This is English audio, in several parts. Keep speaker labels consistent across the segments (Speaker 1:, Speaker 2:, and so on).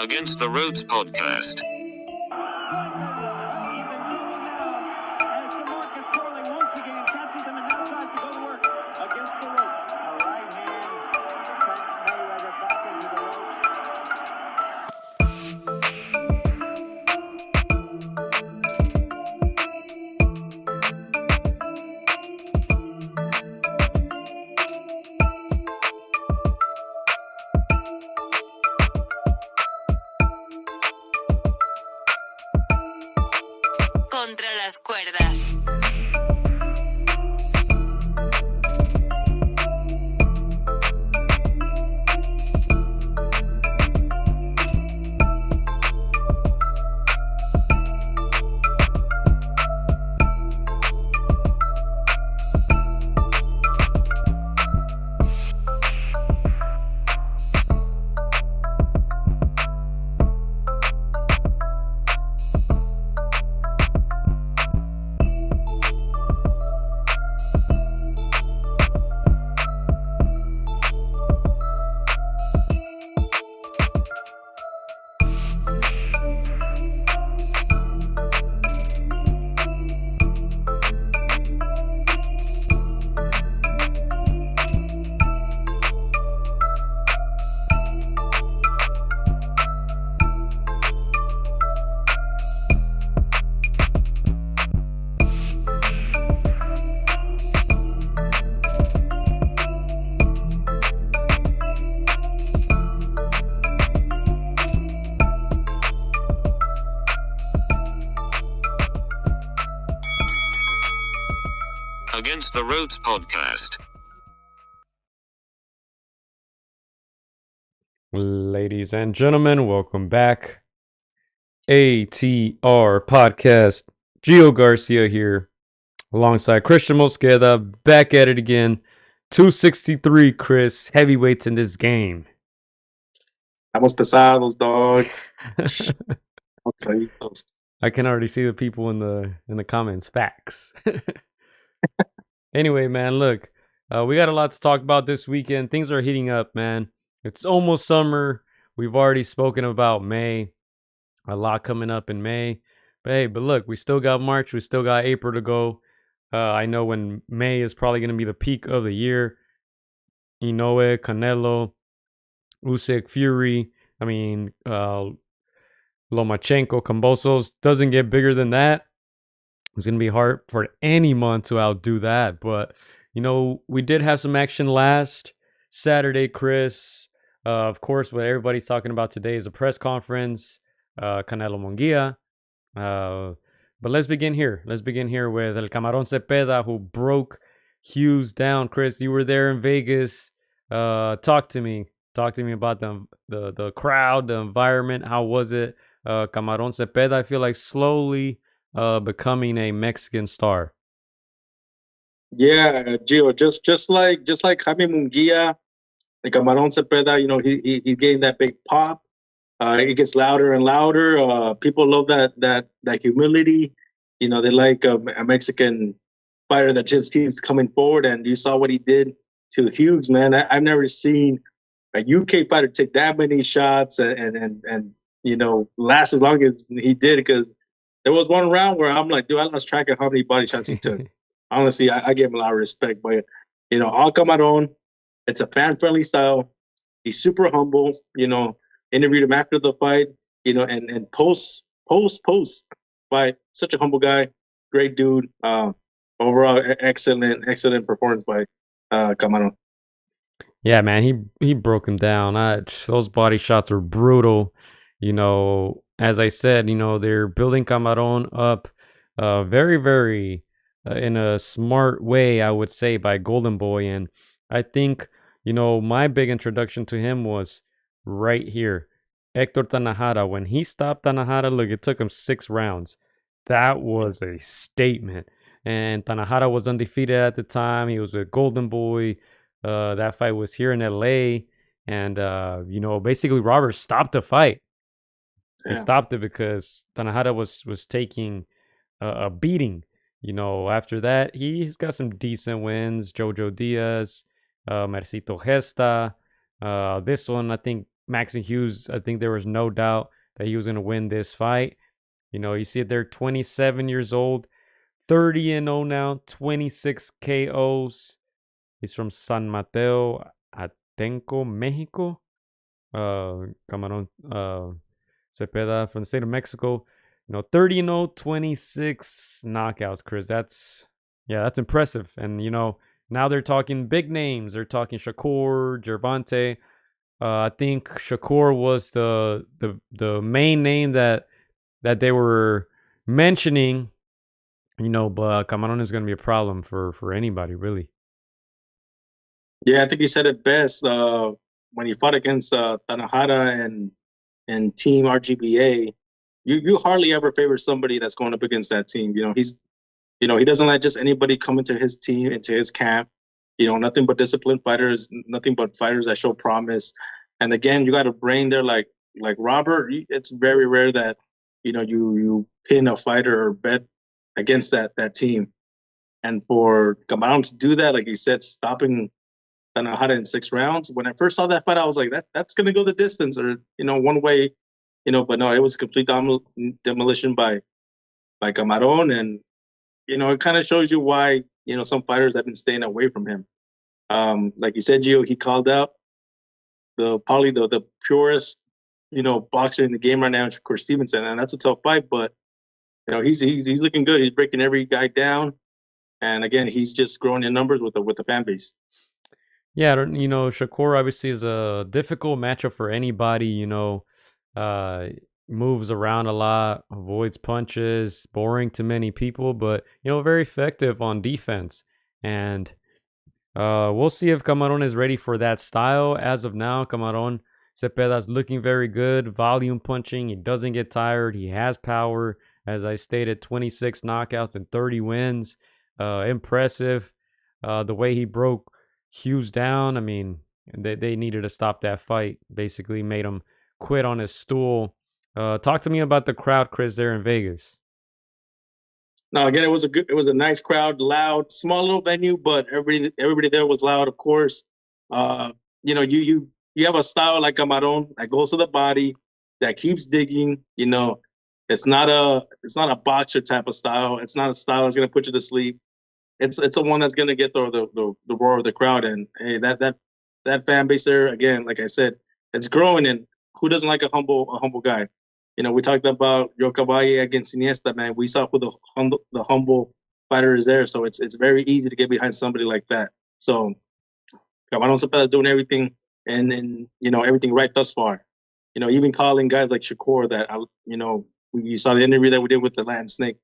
Speaker 1: Against the Ropes podcast.
Speaker 2: Contra las cuerdas.
Speaker 1: Against the Ropes podcast.
Speaker 3: Ladies and gentlemen, welcome back. AtR podcast. Gio Garcia here, alongside Christian Mosqueda, back at it again. 263, Chris, heavyweights in this game.
Speaker 4: Estamos pesados, dog.
Speaker 3: I can already see the people in the comments. Facts. Anyway, man, look, we got a lot to talk about this weekend. Things are heating up, man. It's almost summer. We've already spoken about May. A lot coming up in May. But look, we still got March. We still got April to go. I know when May is probably going to be the peak of the year. Inoue, Canelo, Usyk, Fury. I mean, Lomachenko, Kambosos. Doesn't get bigger than that. It's going to be hard for any month to outdo that. But, you know, we did have some action last Saturday, Chris. Of course, what everybody's talking about today is a press conference. Canelo Munguia. But let's begin here. Let's begin here with El Camaron Zepeda, who broke Hughes down. Chris, you were there in Vegas. Talk to me. Talk to me about the crowd, the environment. How was it? Camaron Zepeda, I feel like slowly becoming a Mexican star.
Speaker 4: Yeah, Gio, just like Jaime Munguia, like Camaron Zepeda, you know, he's getting that big pop. It gets louder and louder. People love that humility. You know, they like a Mexican fighter that just keeps coming forward. And you saw what he did to Hughes, man. I've never seen a UK fighter take that many shots and you know, last as long as he did, because there was one round where I'm like, dude, I lost track of how many body shots he took. Honestly, I gave him a lot of respect. But, you know, all Camaron, it's a fan-friendly style. He's super humble. You know, interviewed him after the fight, you know, and post fight. Such a humble guy. Great dude. Overall, excellent performance by Camaron.
Speaker 3: Yeah, man, he broke him down. Those body shots were brutal. You know, as I said, you know, they're building Camaron up very, very in a smart way, I would say, by Golden Boy. And I think, you know, my big introduction to him was right here. Hector Tanajara. When he stopped Tanajara, look, it took him 6 rounds. That was a statement. And Tanajara was undefeated at the time. He was a Golden Boy. That fight was here in LA. And, you know, basically Robert stopped the fight. He stopped it because Tanajara was taking a beating. You know, after that, he's got some decent wins. Jojo Diaz, Mercito Gesta. This one, I think Maxon Hughes, I think there was no doubt that he was going to win this fight. You know, you see it there, 27 years old, 30-0 now, 26 KOs. He's from San Mateo, Atenco, Mexico. Camaron, Zepeda from the state of Mexico. You know, 30-0, 26 knockouts, Chris. That's impressive. And, you know, now they're talking big names. They're talking Shakur, Gervonta. I think Shakur was the main name that they were mentioning, you know, but Camaron is going to be a problem for anybody, really.
Speaker 4: Yeah, I think you said it best when he fought against Tanahara and Team RGBA. You hardly ever favor somebody that's going up against that team. You know, he doesn't let just anybody come into his team, into his camp. You know, nothing but disciplined fighters, nothing but fighters that show promise. And again, you got a brain there like Robert. It's very rare that, you know, you pin a fighter or bet against that team. And for Camaron to do that, like you said, stopping Tanahara in 6 rounds. When I first saw that fight, I was like, that's gonna go the distance, or, you know, one way, you know. But no, it was complete demolition by Camaron, and, you know, it kind of shows you why, you know, some fighters have been staying away from him. Like you said, Gio, he called out probably the purest, you know, boxer in the game right now, Shakur Stevenson, and that's a tough fight. But, you know, he's looking good. He's breaking every guy down, and again, he's just growing in numbers with the fan base.
Speaker 3: Yeah, you know, Shakur obviously is a difficult matchup for anybody. You know, moves around a lot, avoids punches, boring to many people, but, you know, very effective on defense. And we'll see if Camaron is ready for that style. As of now, Camaron Zepeda's looking very good, volume punching. He doesn't get tired. He has power. As I stated, 26 knockouts and 30 wins. Impressive. The way he broke Hughes down, I mean, they needed to stop that fight. Basically made him quit on his stool. Talk to me about the crowd, Chris, there in Vegas.
Speaker 4: No, again, it was a nice crowd, loud, small little venue, but everybody there was loud, of course. You know, you have a style like Camaron that goes to the body, that keeps digging. You know, it's not a boxer type of style. It's not a style that's gonna put you to sleep. It's a one that's gonna get the roar of the crowd. And hey, that fan base there, again, like I said, it's growing. And who doesn't like a humble guy? You know, we talked about Yokabaye against Iniesta, man. We saw who the humble fighter is there. So it's very easy to get behind somebody like that. So Camaron Zepeda is doing everything and you know, everything right thus far. You know, even calling guys like Shakur that, you know, you saw the interview that we did with the Latin Snake.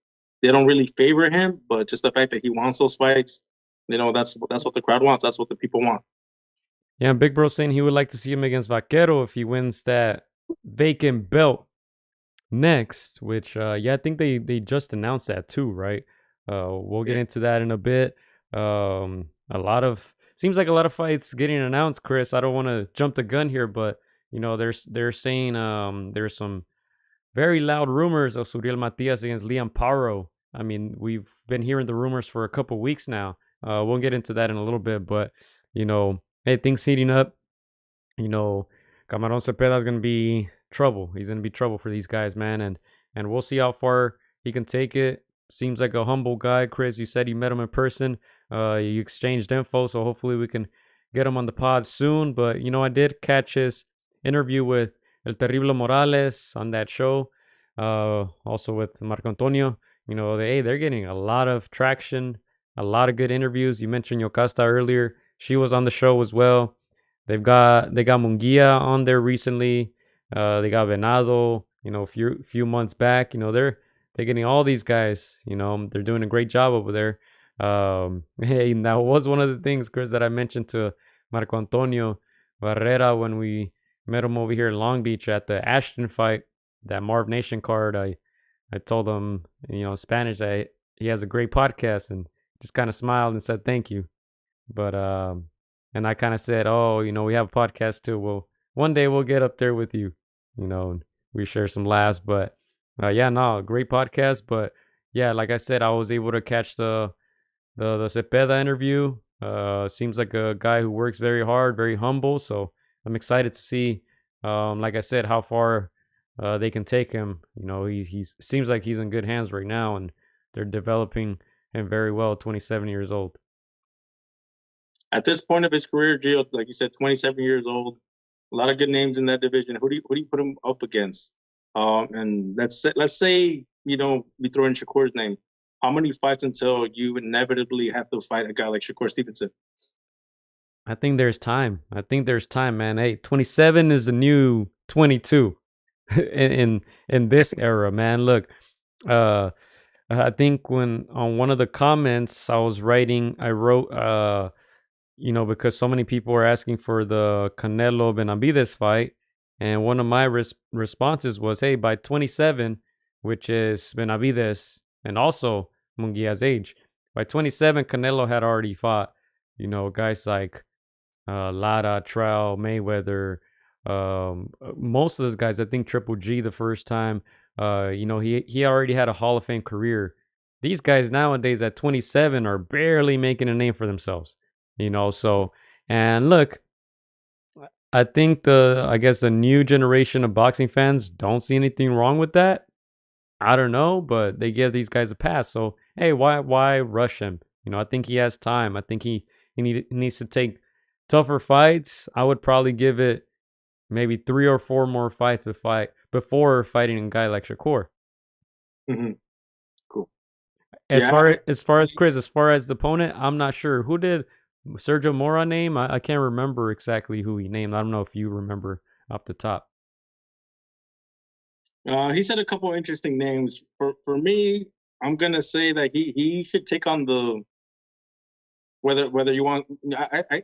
Speaker 4: They don't really favor him, but just the fact that he wants those fights, you know, that's what the crowd wants. That's what the people want.
Speaker 3: Yeah, Big Bro saying he would like to see him against Vaquero if he wins that vacant belt next, which I think they just announced that too, right? We'll get into that in a bit. Seems like a lot of fights getting announced, Chris. I don't want to jump the gun here, but, you know, they're saying there's some very loud rumors of Suriel Matias against Liam Paro. I mean, we've been hearing the rumors for a couple weeks now. We'll get into that in a little bit, but, you know, hey, things heating up. You know, Camaron Zepeda is going to be trouble. He's going to be trouble for these guys, man. And we'll see how far he can take it. Seems like a humble guy, Chris. You said you met him in person. You exchanged info, so hopefully we can get him on the pod soon. But, you know, I did catch his interview with El Terrible Morales on that show. Also with Marco Antonio. You know, they're getting a lot of traction, a lot of good interviews. You mentioned Yocasta earlier. She was on the show as well. They got Munguia on there recently. They got Venado, you know, a few months back. You know, they're getting all these guys. You know, they're doing a great job over there. Hey, that was one of the things, Chris, that I mentioned to Marco Antonio Barrera when we met him over here in Long Beach at the Ashton fight, that Marv Nation card. I told him, you know, in Spanish, that he has a great podcast, and just kind of smiled and said thank you. But and I kind of said, oh, you know, we have a podcast too. Well, one day we'll get up there with you, you know, and we share some laughs. But yeah, no, great podcast. But yeah, like I said, I was able to catch the Zepeda interview. Seems like a guy who works very hard, very humble. So I'm excited to see Like I said, how far they can take him. You know, he's seems like he's in good hands right now, and they're developing him very well. 27 years old.
Speaker 4: At this point of his career, Gio, like you said, 27 years old, a lot of good names in that division. Who do you put him up against? And let's say we throw in Shakur's name. How many fights until you inevitably have to fight a guy like Shakur Stevenson?
Speaker 3: I think there's time. I think there's time, man. Hey, 27 is the new 22 in this era, man. Look, uh, I think when on one of the comments I was writing, I wrote, because so many people were asking for the Canelo Benavidez fight, and one of my responses was, "Hey, by 27, which is Benavidez and also Munguia's age, by 27, Canelo had already fought, guys like Lara, Trout, Mayweather, most of those guys. I think Triple G the first time. He already had a Hall of Fame career. These guys nowadays at 27 are barely making a name for themselves. So and look, I think the new generation of boxing fans don't see anything wrong with that. I don't know, but they give these guys a pass. So hey, why rush him? I think he has time. I think he needs to take tougher fights. I would probably give it maybe 3 or 4 more fights before fighting a guy like Shakur.
Speaker 4: Mm-hmm. Cool.
Speaker 3: As far as Chris, as far as the opponent, I'm not sure who did Sergio Mora name. I can't remember exactly who he named. I don't know if you remember off the top.
Speaker 4: He said a couple interesting names. For me, I'm gonna say that he should take on the whether you want.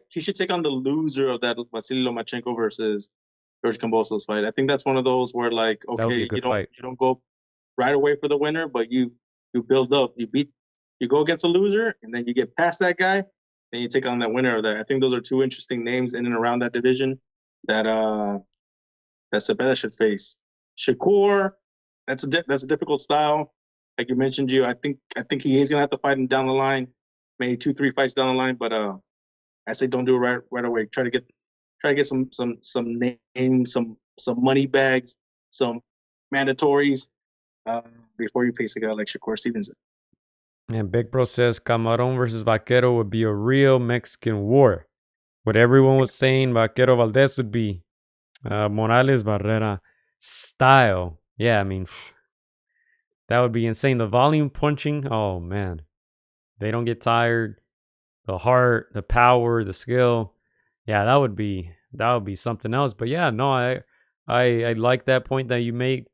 Speaker 4: He should take on the loser of that Vasily Lomachenko versus George Kambosos fight. I think that's one of those where like
Speaker 3: That would be a
Speaker 4: okay,
Speaker 3: good fight.
Speaker 4: you don't go right away for the winner, but you build up, you go against a loser, and then you get past that guy, then you take on that winner of that. I think those are two interesting names in and around that division that Zepeda should face. Shakur, that's a difficult style. Like you mentioned, I think he is gonna have to fight him down the line, maybe 2-3 fights down the line. But I say don't do it right away. Try to get some names, some money bags, some mandatories before you face a guy like Shakur Stevenson.
Speaker 3: And Big Bro says Camaron versus Vaquero would be a real Mexican war. What everyone was saying, Vaquero Valdez would be Morales Barrera style. Yeah, I mean, that would be insane. The volume punching, oh man. They don't get tired. The heart, the power, the skill. Yeah, that would be something else. But yeah, no, I like that point that you made.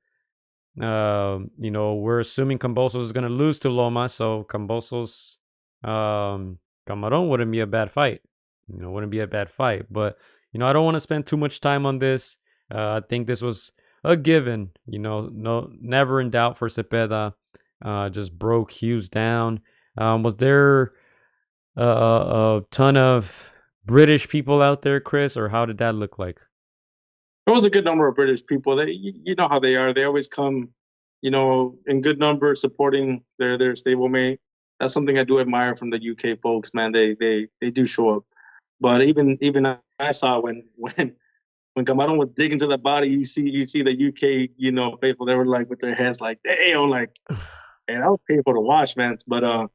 Speaker 3: We're assuming Kambosos is gonna lose to Loma, so Kambosos Camaron wouldn't be a bad fight. Wouldn't be a bad fight. But I don't want to spend too much time on this. I think this was a given. No, never in doubt for Zepeda. Just broke Hughes down. Was there a ton of British people out there, Chris, or how did that look like?
Speaker 4: There was a good number of British people. You know how they are. They always come, in good numbers supporting their stablemate. That's something I do admire from the UK folks, man. They do show up. But even I saw when Camaron was digging to the body, you see the UK, faithful. They were like with their heads like, damn, like, and that was painful to watch, man. But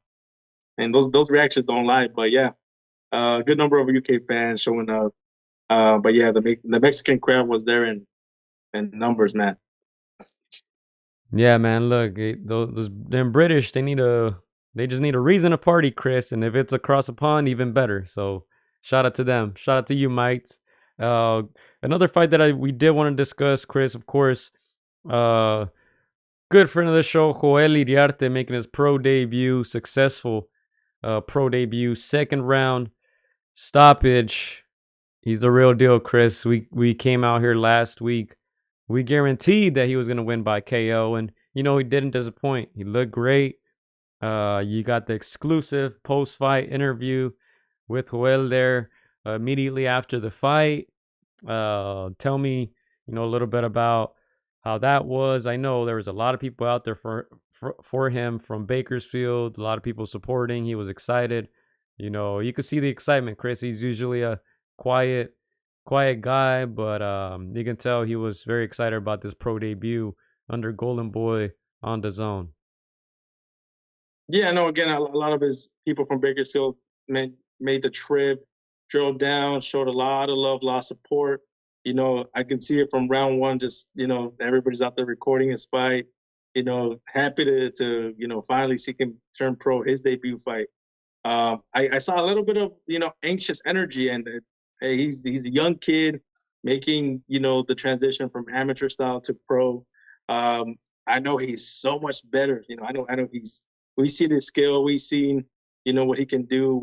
Speaker 4: and those reactions don't lie. But yeah, good number of UK fans showing up. But yeah, the Mexican crowd was there in numbers, man.
Speaker 3: Yeah, man. Look, those them British, they just need a reason to party, Chris. And if it's across the pond, even better. So shout out to them. Shout out to you, mates. Another fight that we did want to discuss, Chris, of course. Good friend of the show, Joel Iriarte, making his pro debut, successful pro debut, second round stoppage. He's the real deal, Chris. We came out here last week. We guaranteed that he was going to win by KO, and he didn't disappoint. He looked great. You got the exclusive post-fight interview with Joel there immediately after the fight. Tell me, a little bit about how that was. I know there was a lot of people out there for him from Bakersfield. A lot of people supporting. He was excited. You could see the excitement, Chris. He's usually a quiet quiet guy, but you can tell he was very excited about this pro debut under Golden Boy on the zone.
Speaker 4: Yeah, no. Again, a lot of his people from Bakersfield made the trip, drove down, showed a lot of love, a lot of support. I can see it from round one. Just everybody's out there recording his fight. Happy to finally see him turn pro, his debut fight. I saw a little bit of anxious energy, and hey, he's a young kid making the transition from amateur style to pro. I know he's so much better. I know we see his skill, we seen what he can do.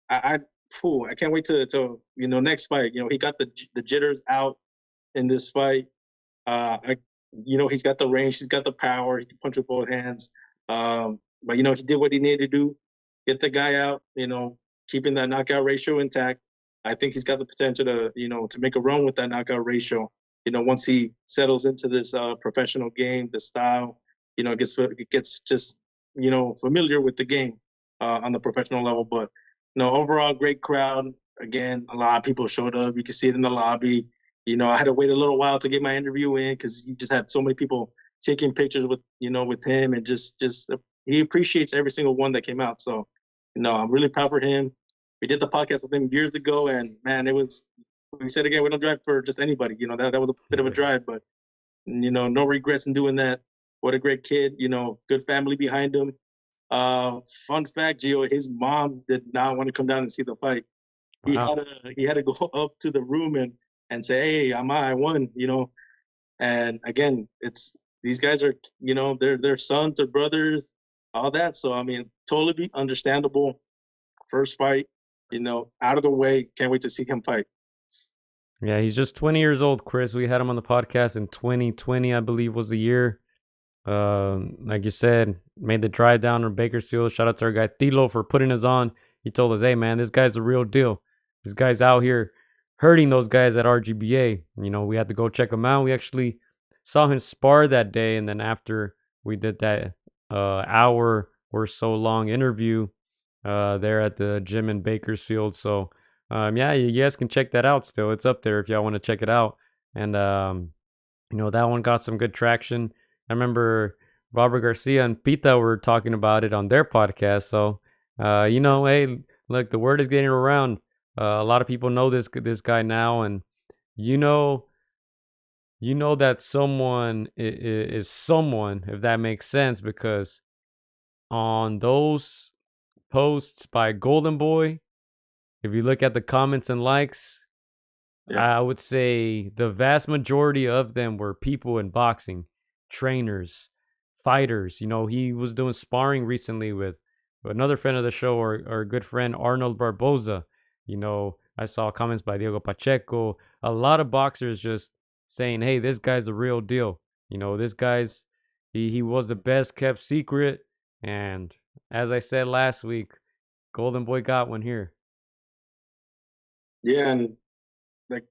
Speaker 4: I can't wait to next fight. He got the jitters out in this fight. He's got the range, he's got the power, he can punch with both hands. But he did what he needed to do, get the guy out. Keeping that knockout ratio intact. I think he's got the potential to make a run with that knockout ratio. Once he settles into this professional game, the style, gets just familiar with the game on the professional level. But overall, great crowd. Again, a lot of people showed up. You can see it in the lobby. I had to wait a little while to get my interview in because you just had so many people taking pictures with him, and just he appreciates every single one that came out. So, I'm really proud for him. We did the podcast with him years ago, and man, we said again, we don't drive for just anybody. That was a bit of a drive, but no regrets in doing that. What a great kid, good family behind him. Fun fact, Gio, his mom did not want to come down and see the fight.
Speaker 3: Wow.
Speaker 4: He had to go up to the room and say, "Hey, I won," And again, it's these guys are, they're sons, they're brothers, all that. So I mean, totally understandable. First fight, out of the way. Can't wait to see him fight.
Speaker 3: Yeah, he's just 20 years old, Chris. We had him on the podcast in 2020, I believe was the year. Like you said, made the drive down to Bakersfield. Shout out to our guy Tito for putting us on. He told us, hey man, this guy's the real deal. This guy's out here hurting those guys at RGBA. We had to go check him out. We actually saw him spar that day, and then after we did that hour or so long interview there at the gym in Bakersfield. So yeah, you guys can check that out still. It's up there if y'all want to check it out. And that one got some good traction. I remember Robert Garcia and Pita were talking about it on their podcast. So, hey, look, the word is getting around. A lot of people know this guy now, and you know that someone is someone, if that makes sense, because on those posts by Golden Boy, if you look at the comments and likes, yeah, I would say the vast majority of them were people in boxing, trainers, fighters. He was doing sparring recently with another friend of the show, our good friend Arnold Barboza. I saw comments by Diego Pacheco. A lot of boxers just saying, hey, this guy's the real deal. This guy's, he was the best kept secret. And as I said last week, Golden Boy got one here.
Speaker 4: Yeah, and like,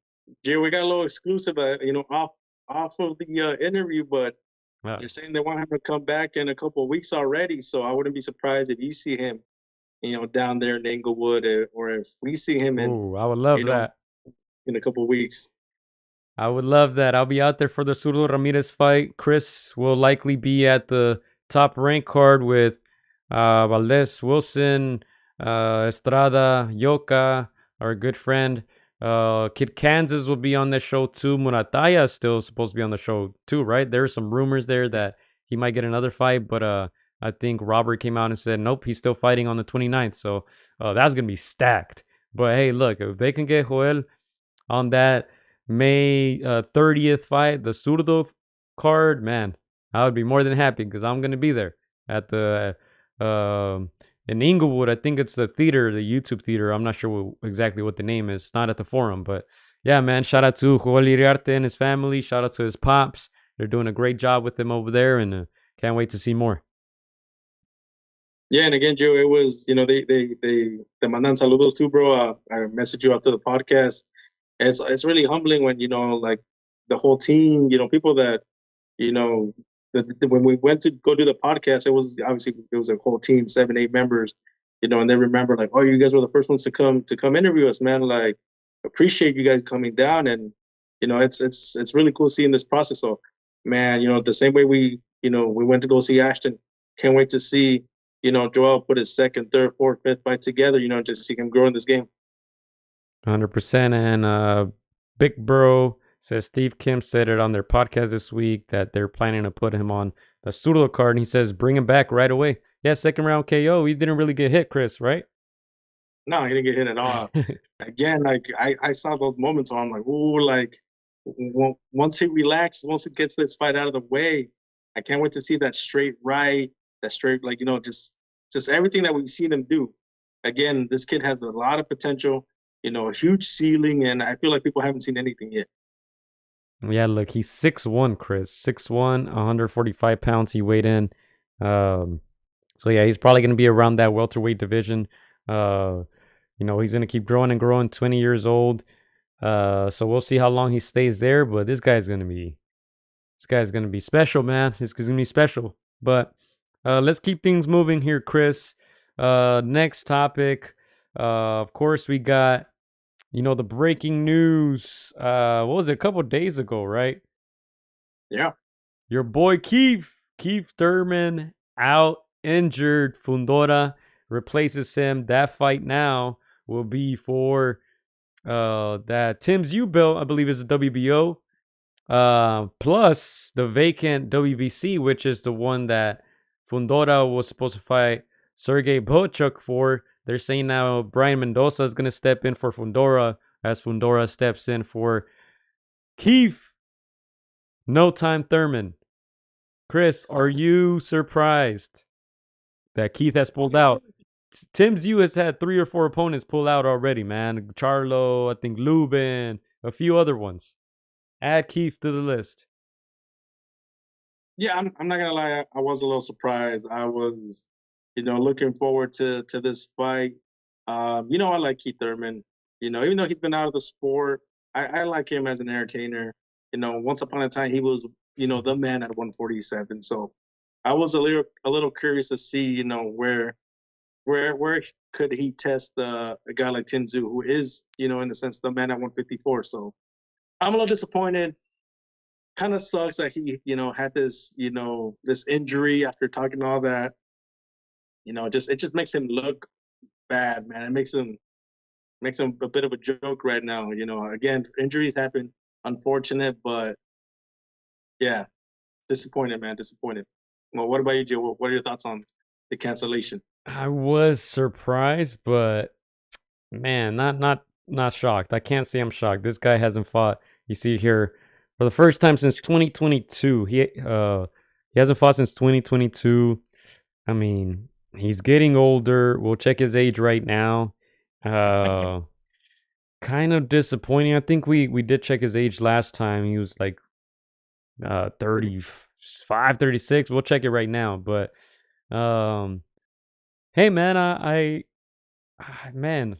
Speaker 4: Gio, we got a little exclusive, off of the interview, but they're saying they want him to come back in a couple of weeks already. So I wouldn't be surprised if you see him, down there in Inglewood, or if we see him
Speaker 3: I would love that
Speaker 4: in a couple of weeks.
Speaker 3: I would love that. I'll be out there for the Zurdo Ramirez fight. Chris will likely be at the top rank card with Valdez, Wilson, Estrada, Yoka, our good friend. Kid Kansas will be on the show too. Murataya is still supposed to be on the show too, right? There are some rumors there that he might get another fight, but I think Robert came out and said, nope, he's still fighting on the 29th. So that's going to be stacked. But hey, look, if they can get Joel on that May 30th fight, the Zurdo card, man, I would be more than happy because I'm going to be there at the in Inglewood. I think it's the theater, the YouTube theater. I'm not sure exactly what the name is. It's not at the Forum, but yeah, man, shout out to Joel Iriarte and his family. Shout out to his pops. They're doing a great job with him over there, and can't wait to see more.
Speaker 4: Yeah, and again, Joe, it was, they mandan saludos too, bro. I messaged you after the podcast. It's really humbling when, like the whole team, people that, when we went to go do the podcast, it was a whole team, 7-8 members, and they remember like, oh, you guys were the first ones to come interview us, man. Like, appreciate you guys coming down, and it's really cool seeing this process. So, man, the same way we went to go see Ashton. Can't wait to see Joel put his second, third, fourth, fifth fight together. Just see him grow in this game.
Speaker 3: 100%. And Big Bro says Steve Kim said it on their podcast this week that they're planning to put him on the pseudo card, and he says bring him back right away. Yeah, second round KO. He didn't really get hit, Chris, right?
Speaker 4: No, he didn't get hit at all. Again, like I saw those moments where I'm like, ooh, like once he relaxes, once he gets this fight out of the way, I can't wait to see that straight right, that straight, like, just everything that we've seen him do. Again, this kid has a lot of potential, a huge ceiling, and I feel like people haven't seen anything yet.
Speaker 3: Yeah, look, he's 6'1", Chris. 6'1", 145 pounds he weighed in. So yeah, he's probably going to be around that welterweight division. He's going to keep growing and growing, 20 years old. So we'll see how long he stays there, but this guy's going to be special, man. This guy's going to be special. But let's keep things moving here, Chris. Next topic. Of course, we got the breaking news. What was it? A couple days ago, right?
Speaker 4: Yeah.
Speaker 3: Your boy Keith Thurman out injured. Fundora replaces him. That fight now will be for that Tim Tszyu belt, I believe, is the WBO. Plus the vacant WBC, which is the one that Fundora was supposed to fight Sergey Bochuk for. They're saying now Brian Mendoza is going to step in for Fundora as Fundora steps in for Keith No Time Thurman. Chris, are you surprised that Keith has pulled out? Tim Tszyu has had 3 or 4 opponents pull out already, man. Charlo, I think Lubin, a few other ones. Add Keith to the list.
Speaker 4: Yeah, I'm not gonna lie. I was a little surprised. I was, looking forward to this fight. I like Keith Thurman. Even though he's been out of the sport, I like him as an entertainer. Once upon a time he was, the man at 147. So I was a little curious to see, where could he test a guy like Tim Tszyu, who is, in a sense, the man at 154. So I'm a little disappointed. Kind of sucks that he, had this, this injury after talking all that. It just makes him look bad, man. It makes him a bit of a joke right now. Again, injuries happen, unfortunate, but yeah, disappointed, man, disappointed. Well, what about you, Joe? What are your thoughts on the cancellation?
Speaker 3: I was surprised, but man, not shocked. I can't say I'm shocked. This guy hasn't fought. You see here for the first time since 2022. He hasn't fought since 2022. I mean, he's getting older. We'll check his age right now. Kind of disappointing. I think we did check his age last time. He was like 35, 36. We'll check it right now. But hey, man, man,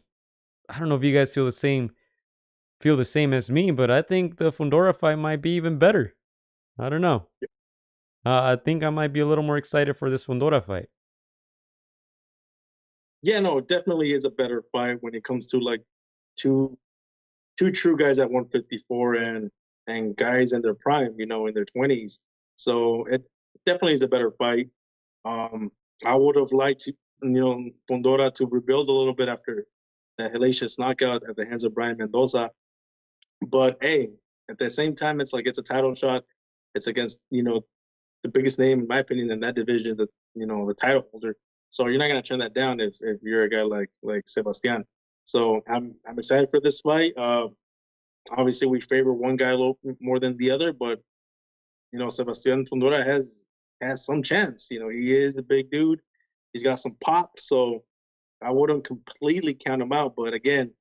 Speaker 3: I don't know if you guys feel the same as me, but I think the Fundora fight might be even better. I don't know. I think I might be a little more excited for this Fundora fight.
Speaker 4: Yeah, no, it definitely is a better fight when it comes to like two true guys at 154 and guys in their prime, in their 20s. So it definitely is a better fight. I would have liked to, Fundora to rebuild a little bit after that hellacious knockout at the hands of Brian Mendoza. But hey, at the same time, it's like it's a title shot. It's against, the biggest name, in my opinion, in that division, the title holder. So you're not gonna turn that down if you're a guy like Sebastian. So I'm excited for this fight. Obviously, we favor one guy a little more than the other, but Sebastian Fundora has some chance. He is a big dude. He's got some pop, so I wouldn't completely count him out. But again,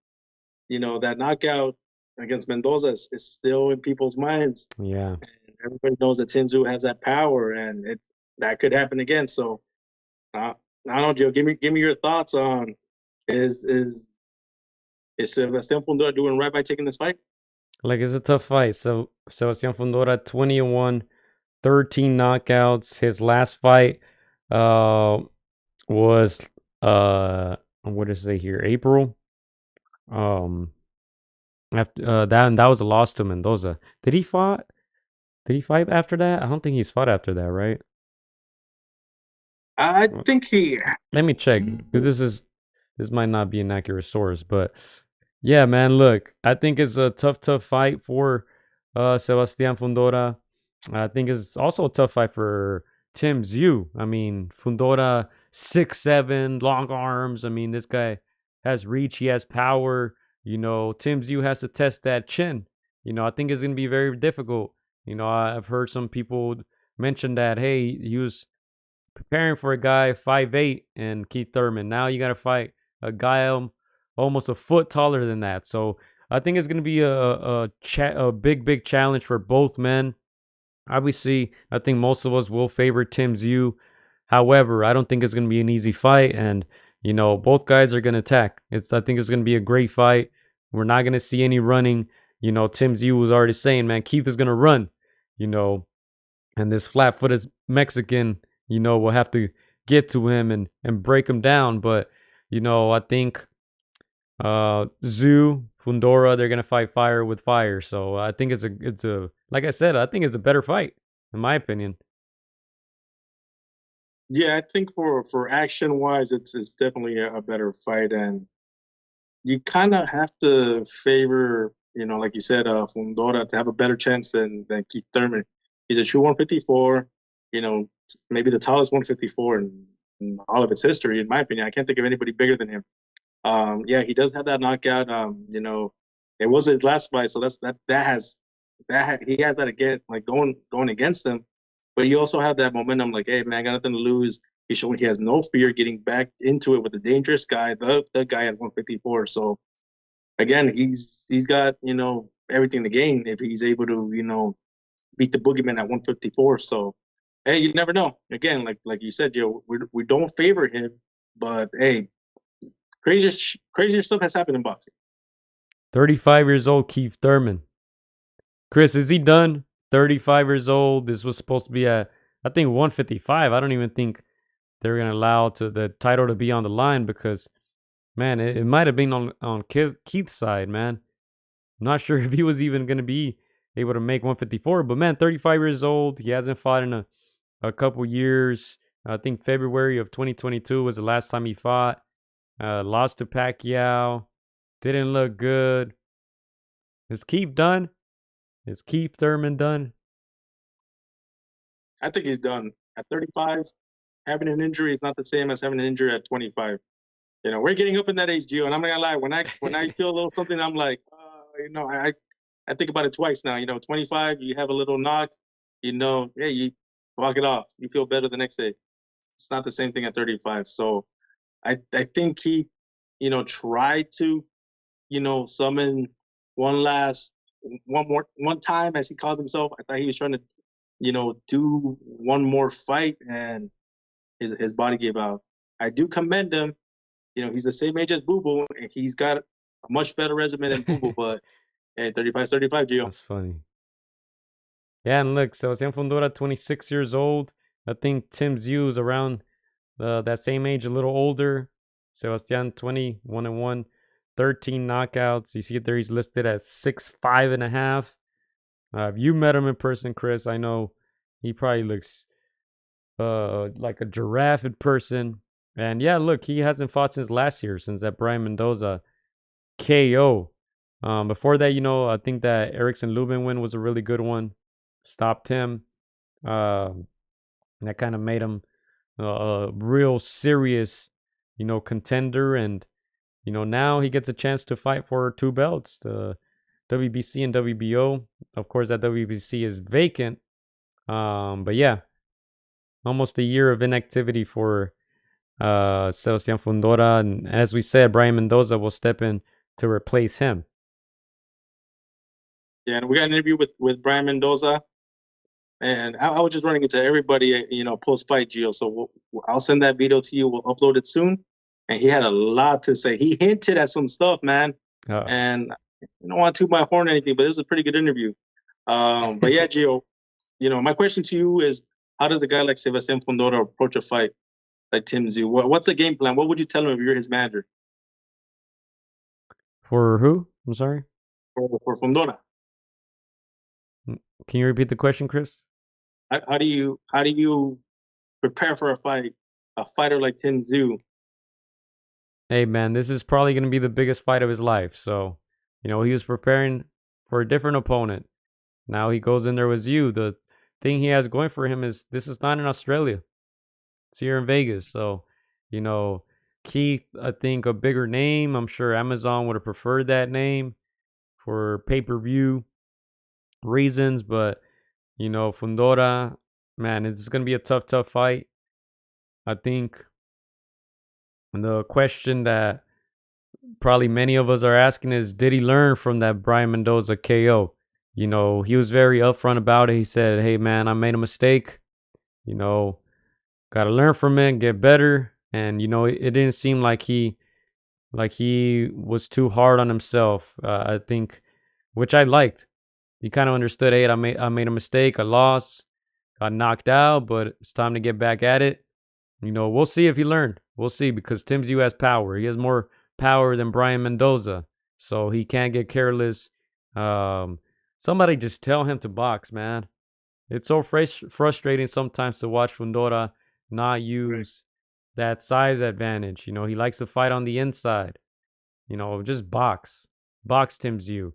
Speaker 4: that knockout against Mendoza is still in people's minds.
Speaker 3: Yeah.
Speaker 4: And everybody knows that Tim Tszyu has that power, and that could happen again. So I don't know, Joe. Give me your thoughts on is Sebastian Fundora doing right by taking this fight?
Speaker 3: Like, it's a tough fight. So Sebastian Fundora, 20-1, 13 knockouts. His last fight was what does it say here? April. After that was a loss to Mendoza. Did he fight after that? I don't think he's fought after that, right?
Speaker 4: I think he.
Speaker 3: Let me check, because this might not be an accurate source, but yeah, man, look, I think it's a tough fight for Sebastian Fundora. I think it's also a tough fight for Tim Tszyu. I mean, Fundora 6'7", long arms. I mean, this guy has reach, he has power. You know, Tim Tszyu has to test that chin. You know, I think it's gonna be very difficult. You know, I've heard some people mention that, hey, he was preparing for a guy 5'8" and Keith Thurman. Now you got to fight a guy almost a foot taller than that. So I think it's going to be a big challenge for both men. Obviously, I think most of us will favor Tim Tszyu. However, I don't think it's going to be an easy fight, and you know both guys are going to attack. I think it's going to be a great fight. We're not going to see any running. You know, Tim Tszyu was already saying, man, Keith is going to run. You know, and this flat-footed Mexican, you know, will have to get to him and break him down. But you know, I think Tszyu, Fundora, they're gonna fight fire with fire. So I think it's a like I said, I think it's a better fight in my opinion.
Speaker 4: Yeah, I think for action wise, it's definitely a better fight, and you kind of have to favor, you know, like you said, Fundora to have a better chance than Keith Thurman. He's a true 154. You know, maybe the tallest 154 in all of its history, in my opinion. I can't think of anybody bigger than him. Yeah, he does have that knockout. You know, it was his last fight, so he has that again, like going against him. But you also have that momentum, like, hey man, I got nothing to lose. He's showing he has no fear getting back into it with a dangerous guy, the guy at 154. So again, he's got, you know, everything to gain if he's able to, you know, beat the boogeyman at 154. So hey, you never know. Again, like you said, Joe, we don't favor him, but hey, crazier stuff has happened in boxing.
Speaker 3: 35 years old, Keith Thurman. Chris, is he done? 35 years old. This was supposed to be I think 155. I don't even think they were gonna allow the title to be on the line because, man, it might have been on Keith's side, man. I'm not sure if he was even gonna be able to make 154. But man, 35 years old. He hasn't fought in a couple years. I think February of 2022 was the last time he fought. Lost to Pacquiao. Didn't look good. Is Keith done? Is Keith Thurman done?
Speaker 4: I think he's done. At 35, having an injury is not the same as having an injury at 25. You know, we're getting up in that age, Gio, and I'm not gonna lie. When I feel a little something, I'm like, you know, I think about it twice now. You know, 25, you have a little knock, you know, hey, you walk it off. You feel better the next day. It's not the same thing at 35. So I think he, you know, tried to, you know, summon one time, as he calls himself. I thought he was trying to, you know, do one more fight, and his body gave out. I do commend him. You know, he's the same age as Boo Boo, and he's got a much better resume than Boo Boo. But hey, 35 is 35, Gio.
Speaker 3: That's funny. Yeah, and look, Sebastian Fundora, 26 years old. I think Tim Tszyu is around that same age, a little older. Sebastian, 21-1, 13 knockouts. You see it there, he's listed as 6'5.5". If you met him in person, Chris, I know he probably looks like a giraffe in person. And yeah, look, he hasn't fought since last year, since that Brian Mendoza KO. Before that, you know, I think that Erickson Lubin win was a really good one. Stopped him. That kind of made him a real serious, you know, contender. And, you know, now he gets a chance to fight for 2 belts, the WBC and WBO. Of course, that WBC is vacant. But yeah, almost a year of inactivity for Sebastian Fundora. And as we said, Brian Mendoza will step in to replace him.
Speaker 4: Yeah, and we got an interview with Brian Mendoza. And I was just running into everybody, you know, post-fight, Gio. So I'll send that video to you. We'll upload it soon. And he had a lot to say. He hinted at some stuff, man. And I don't want to toot my horn or anything, but it was a pretty good interview. But yeah, Gio, you know, my question to you is, how does a guy like Sebastian Fundora approach a fight like Tim Tszyu? What's the game plan? What would you tell him if you're his manager?
Speaker 3: For who? I'm sorry?
Speaker 4: for Fundora.
Speaker 3: Can you repeat the question, Chris?
Speaker 4: How do you prepare for a fighter like Tim Tszyu?
Speaker 3: Hey, man, this is probably going to be the biggest fight of his life. So, he was preparing for a different opponent. Now he goes in there with you. The thing he has going for him is this is not in Australia. It's here in Vegas. So, Keith, I think a bigger name. I'm sure Amazon would have preferred that name for pay-per-view reasons. But, Fundora, man, it's going to be a tough fight. I think the question that probably many of us are asking is, did he learn from that Brian Mendoza KO? He was very upfront about it. He said, hey, man, I made a mistake. Got to learn from it and get better. And, it didn't seem like he was too hard on himself. I think, which I liked. He kind of understood, hey, I made a mistake. I lost. Got knocked out, but it's time to get back at it. We'll see if he learned. We'll see, because Tim Tszyu has power. He has more power than Brian Mendoza. So he can't get careless. Somebody just tell him to box, man. It's so frustrating sometimes to watch Fundora not use that size advantage. He likes to fight on the inside. Just box. Box Tim Tszyu.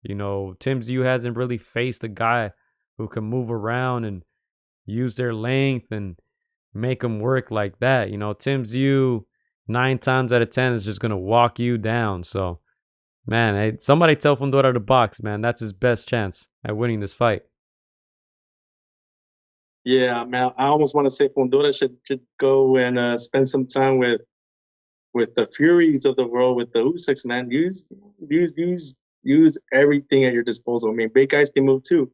Speaker 3: Tim Tszyu hasn't really faced a guy who can move around and use their length and make him work like that. Tim Tszyu 9 times out of 10 is just going to walk you down. So, man, hey, somebody tell Fundora to box, man. That's his best chance at winning this fight.
Speaker 4: Yeah, man, I almost want to say Fundora should go and spend some time with the Furies of the world, with the Usyks, man. Use everything at your disposal. I mean, big guys can move too.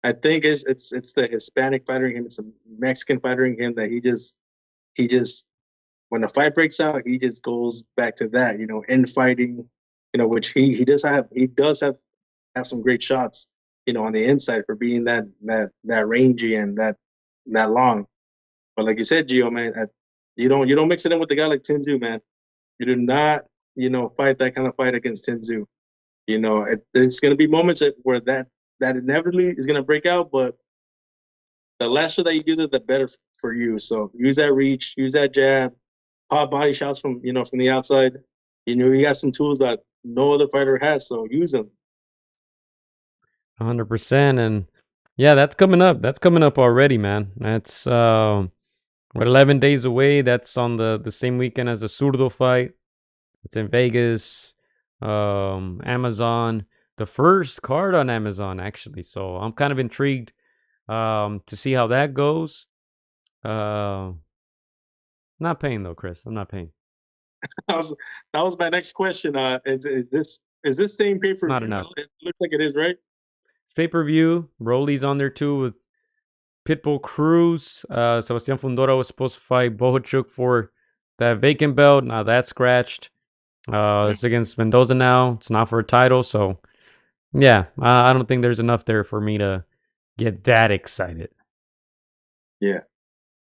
Speaker 4: I think it's the Hispanic fighter in him, it's the Mexican fighter in him that he just when the fight breaks out, he just goes back to that, infighting, which he does have some great shots, on the inside for being that rangy and that long. But like you said, Gio, man, you don't mix it in with a guy like Tim Tszyu, man. You do not, fight that kind of fight against Tim Tszyu. There's going to be moments where that inevitably is going to break out, but the lesser that you do that, the better for you. So use that reach, use that jab, pop body shots from the outside. You got some tools that no other fighter has, so use them.
Speaker 3: 100%. And yeah, that's coming up. That's coming up already, man. That's we're 11 days away. That's on the same weekend as the Zurdo fight. It's in Vegas. Amazon, the first card on Amazon, actually. So I'm kind of intrigued to see how that goes. Not paying though, Chris. I'm not paying.
Speaker 4: That was my next question. Is this same pay-per-view?
Speaker 3: It's not enough.
Speaker 4: It looks like it is, right?
Speaker 3: It's pay-per-view. Rolly's on there too with Pitbull Cruz. Sebastian Fundora was supposed to fight Bohachuk for that vacant belt. Now that's scratched. It's against Mendoza now. It's not for a title. So, yeah, I don't think there's enough there for me to get that excited.
Speaker 4: Yeah.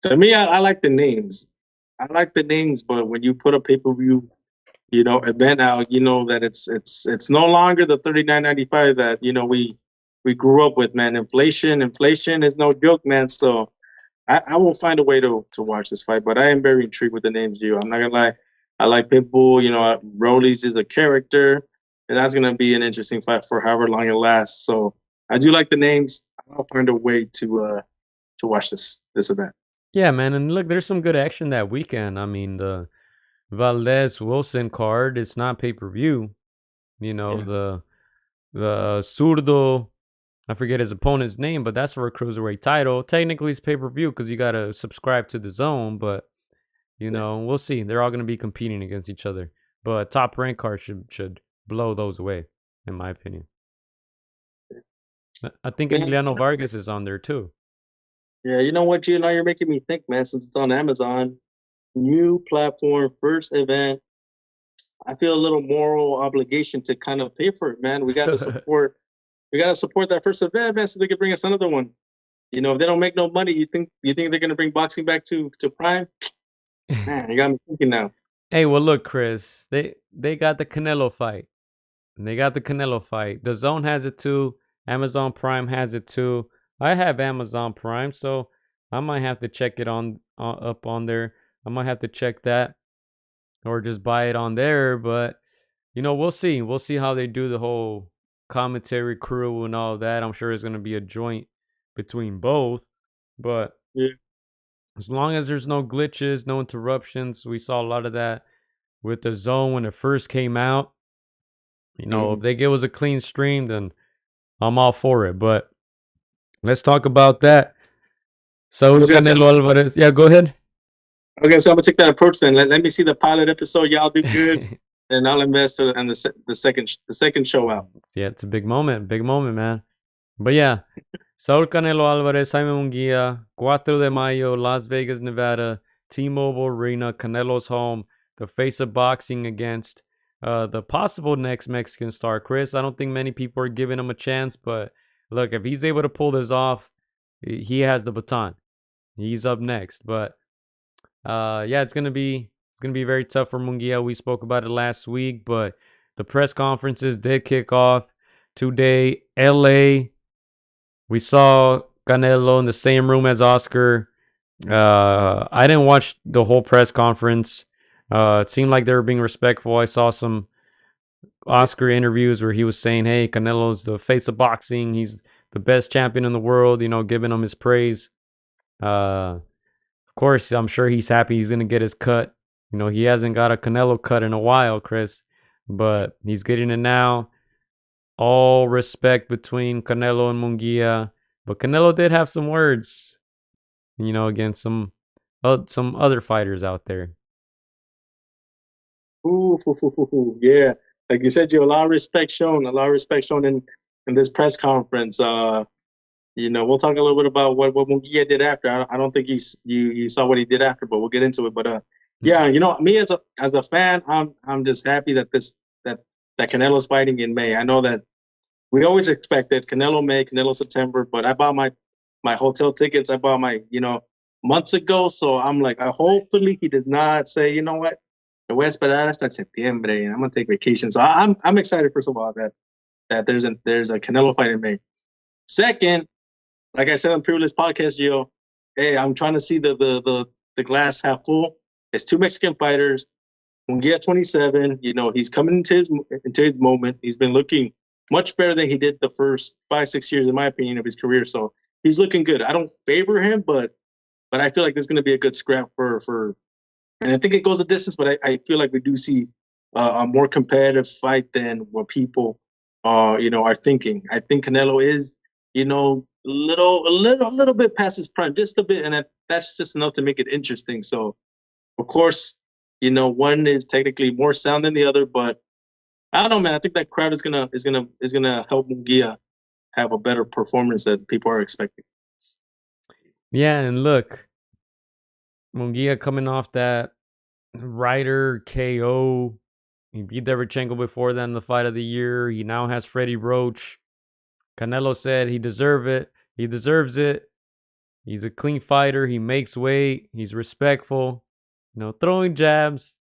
Speaker 4: To me, I like the names. But when you put a pay-per-view, event out, that it's no longer the $39.95 that, we grew up with, man. Inflation is no joke, man. So I will find a way to watch this fight, but I am very intrigued with the names, I'm not gonna lie. I like Pitbull, Rollies is a character, and that's gonna be an interesting fight for however long it lasts. So I do like the names. I'll find a way to watch this event.
Speaker 3: Yeah, man, and look, there's some good action that weekend. I mean, the Valdez Wilson card, it's not pay-per-view. The Zurdo, I forget his opponent's name, but that's for a cruiserweight title. Technically, it's pay-per-view because you got to subscribe to the zone, but, we'll see. They're all going to be competing against each other. But top rank card should blow those away, in my opinion. I think Emiliano Vargas is on there, too.
Speaker 4: Yeah, you know what, Gio? Now you're making me think, man, since it's on Amazon. New platform, first event. I feel a little moral obligation to kind of pay for it, man. We got to support. We got to support that first event, man, so they can bring us another one. If they don't make no money, you think they're gonna bring boxing back to Prime? Man, you got me thinking now.
Speaker 3: Hey, well, look, Chris, they got the Canelo fight. And they got the Canelo fight. The Zone has it too. Amazon Prime has it too. I have Amazon Prime, so I might have to check it on up on there. I might have to check that or just buy it on there. But we'll see. We'll see how they do the whole commentary crew and all of that. I'm sure it's gonna be a joint between both. But
Speaker 4: Yeah.
Speaker 3: as long as there's no glitches, no interruptions, we saw a lot of that with the Zone when it first came out. If they give us a clean stream, then I'm all for it. But let's talk about that. So Canelo Alvarez. Yeah, go ahead.
Speaker 4: Okay, so I'm gonna take that approach then. Let me see the pilot episode. Y'all do good, and I'll invest in the second show out.
Speaker 3: Yeah, it's a big moment, man. But yeah, Saul Canelo Alvarez, Simon Munguia, 4 de Mayo, Las Vegas, Nevada, T-Mobile Arena, Canelo's home, the face of boxing against the possible next Mexican star, Chris. I don't think many people are giving him a chance, but look, if he's able to pull this off, he has the baton. He's up next. But yeah, it's gonna be very tough for Munguia. We spoke about it last week, but the press conferences did kick off today. LA. We saw Canelo in the same room as Oscar. I didn't watch the whole press conference. It seemed like they were being respectful. I saw some Oscar interviews where he was saying, hey, Canelo's the face of boxing. He's the best champion in the world, giving him his praise. Of course, I'm sure he's happy he's going to get his cut. He hasn't got a Canelo cut in a while, Chris, but he's getting it now. All respect between Canelo and Munguia. But Canelo did have some words, against some other fighters out there.
Speaker 4: Yeah. Like you said, a lot of respect shown in this press conference. We'll talk a little bit about what Munguia did after. I don't think you saw what he did after, but we'll get into it. But yeah, me as a fan, I'm just happy that Canelo's fighting in May. I know that we always expected Canelo May, Canelo September, but I bought my hotel tickets. I bought my months ago, so I'm like, hopefully he does not say, you know what, voy a esperar hasta septiembre, and I'm gonna take vacation. So I'm excited first of all that there's a Canelo fight in May. Second, like I said on previous podcast, Gio, hey, I'm trying to see the glass half full. It's 2 Mexican fighters. Munguia 27, he's coming into his moment. He's been looking much better than he did the first 5-6 years, in my opinion, of his career. So he's looking good. I don't favor him, but I feel like there's going to be a good scrap for. And I think it goes a distance, but I feel like we do see a more competitive fight than what people, are thinking. I think Canelo is, a little bit past his prime, just a bit, and that's just enough to make it interesting. So, of course, one is technically more sound than the other, but I don't know, man. I think that crowd is gonna help Munguia have a better performance that people are expecting.
Speaker 3: Yeah, and look, Munguia coming off that Ryder KO. He beat Derevchenko before then, the fight of the year. He now has Freddie Roach. Canelo said he deserves it. He deserves it. He's a clean fighter. He makes weight. He's respectful. Throwing jabs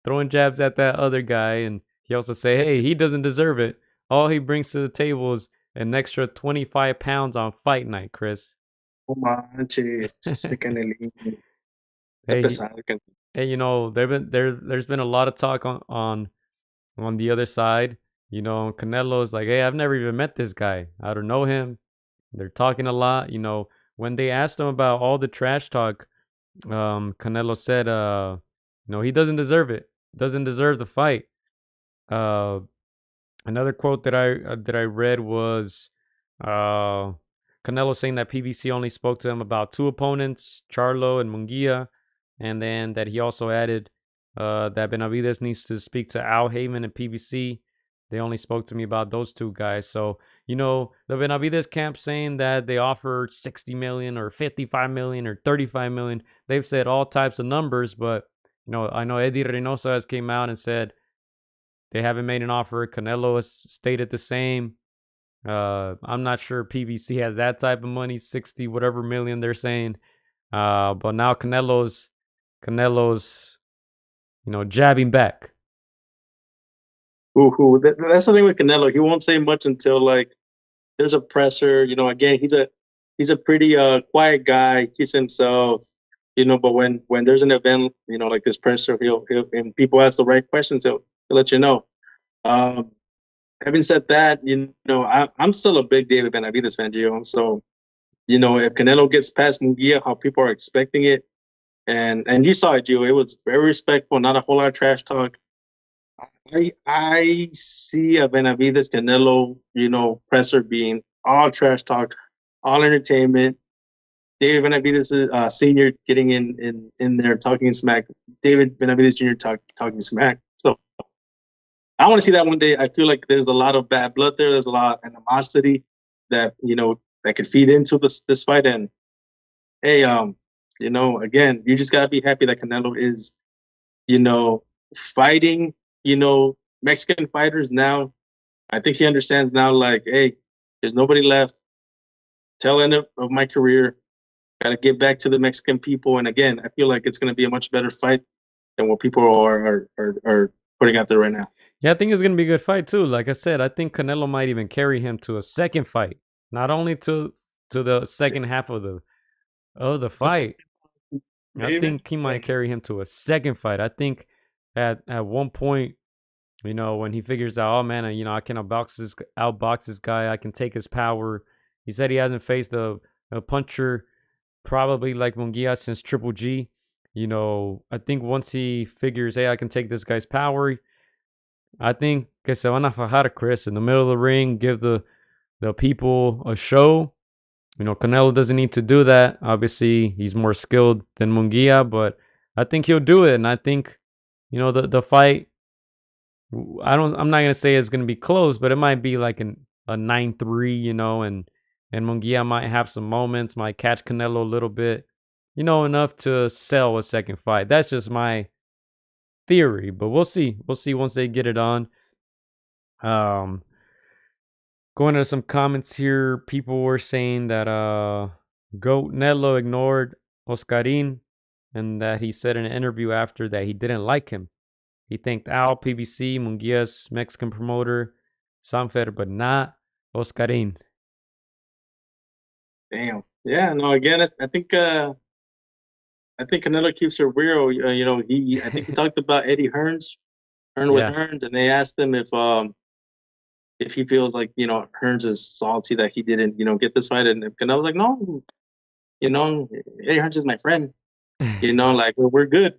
Speaker 3: at that other guy, and he also say, hey, he doesn't deserve it. All he brings to the table is an extra 25 pounds on fight night, Chris.
Speaker 4: Oh, manches,
Speaker 3: Hey, there's been a lot of talk on the other side. Canelo's like, hey, I've never even met this guy. I don't know him. They're talking a lot. When they asked him about all the trash talk, Canelo said, he doesn't deserve it. Doesn't deserve the fight. Another quote that I read was Canelo saying that PBC only spoke to him about 2 opponents, Charlo and Munguia, and then that he also added that Benavidez needs to speak to Al Heyman and PBC. They only spoke to me about those 2 guys. So, the Benavidez camp saying that they offered 60 million or 55 million or 35 million. They've said all types of numbers, but, I know Eddie Reynoso has came out and said they haven't made an offer. Canelo has stated the same. I'm not sure PBC has that type of money, 60 whatever million they're saying. But now Canelo's, jabbing back.
Speaker 4: That's the thing with Canelo. He won't say much until like there's a presser. Again, he's a pretty quiet guy. Keeps himself. But when there's an event, like this presser, he'll and people ask the right questions, he'll let you know. Um, Having said that, I'm still a big David Benavidez fan, Gio. So if Canelo gets past Munguia, how people are expecting it, and you saw it, Gio. It was very respectful, not a whole lot of trash talk. I see a Benavidez Canelo, presser being all trash talk, all entertainment. David Benavidez Senior getting in there talking smack. David Benavidez Jr. talking smack. So I want to see that one day. I feel like there's a lot of bad blood there. There's a lot of animosity that that could feed into this fight. And hey, again, you just gotta be happy that Canelo is, fighting, Mexican fighters now. I think he understands now, like, hey, there's nobody left. Tail end of my career. Got to get back to the Mexican people. And again, I feel like it's going to be a much better fight than what people are putting out there right now.
Speaker 3: Yeah, I think it's gonna be a good fight too. Like I said, I think Canelo might even carry him to a second fight, not only to the second half of the fight. I think he might carry him to a second fight. I think at one point, when he figures out, oh man, I can outbox this guy. I can take his power. He said he hasn't faced a puncher probably like Munguia since Triple G. I think once he figures, hey, I can take this guy's power, I think que se van a fajar, Chris, in the middle of the ring, give the people a show. Canelo doesn't need to do that. Obviously, he's more skilled than Munguia, but I think he'll do it. And I think, the fight, I'm not gonna say it's gonna be close, but it might be like a 9-3, and Munguia might have some moments, might catch Canelo a little bit, enough to sell a second fight. That's just my theory, but we'll see. We'll see once they get it on. Going to some comments here, people were saying that Goat Nello ignored Oscarin and that he said in an interview after that he didn't like him. He thanked Al, PBC, Munguia's Mexican promoter, Sanfer, but not Oscarin.
Speaker 4: Damn. Yeah. No. Again, I think Canelo keeps it real. I think he talked about Eddie Hearns, with Hearns, and they asked him if he feels like Hearns is salty that he didn't get this fight, and Canelo's like, no, Eddie Hearns is my friend. Like we're good.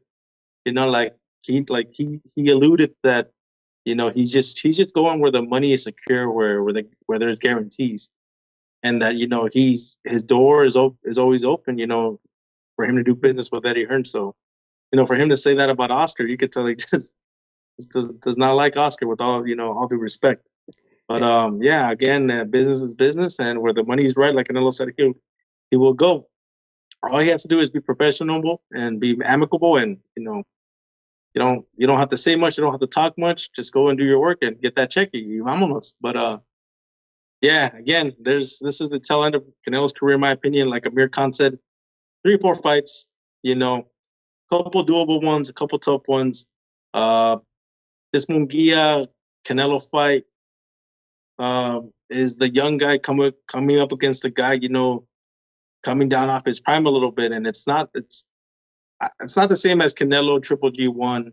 Speaker 4: Like he alluded that he's just going where the money is secure, where there's guarantees, and that his door is always open. For him to do business with Eddie Hearns. So for him to say that about Oscar, you could tell he just does not like Oscar, with all all due respect. But again, business is business, and where the money's right, like Canelo said, he will go. All he has to do is be professional and be amicable, and you don't have to say much, you don't have to talk much. Just go and do your work and get that check. You vámonos. But again, this is the tail end of Canelo's career, in my opinion. Like Amir Khan said, 3-4 fights. Couple doable ones, a couple tough ones. This Munguia Canelo fight is the young guy coming up against the guy, coming down off his prime a little bit, and it's not the same as Canelo Triple G won.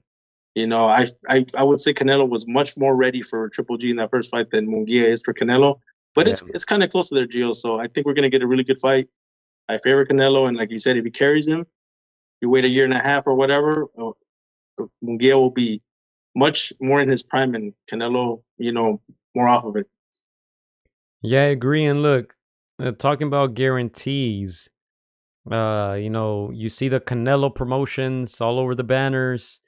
Speaker 4: I would say Canelo was much more ready for Triple G in that first fight than Munguia is for Canelo, but it's kind of close to their Gio. So I think we're gonna get a really good fight. I favor Canelo, and like you said, if he carries him, you wait a year and a half or whatever, Munguia will be much more in his prime, and Canelo, more off of it.
Speaker 3: Yeah, I agree. And look, talking about guarantees, you see the Canelo promotions all over the banners.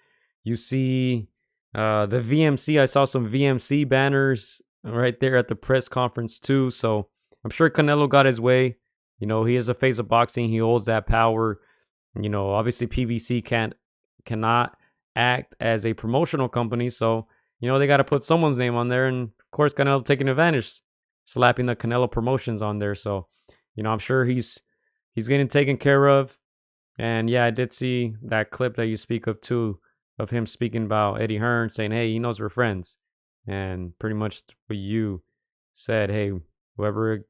Speaker 3: You see the VMC. I saw some VMC banners right there at the press conference too. So I'm sure Canelo got his way. He is a face of boxing. He holds that power. Obviously PBC cannot act as a promotional company. So, they got to put someone's name on there. And of course, Canelo taking advantage, slapping the Canelo promotions on there. So, I'm sure he's getting taken care of. And yeah, I did see that clip that you speak of too, of him speaking about Eddie Hearn, saying, hey, he knows we're friends. And pretty much what you said, hey, whoever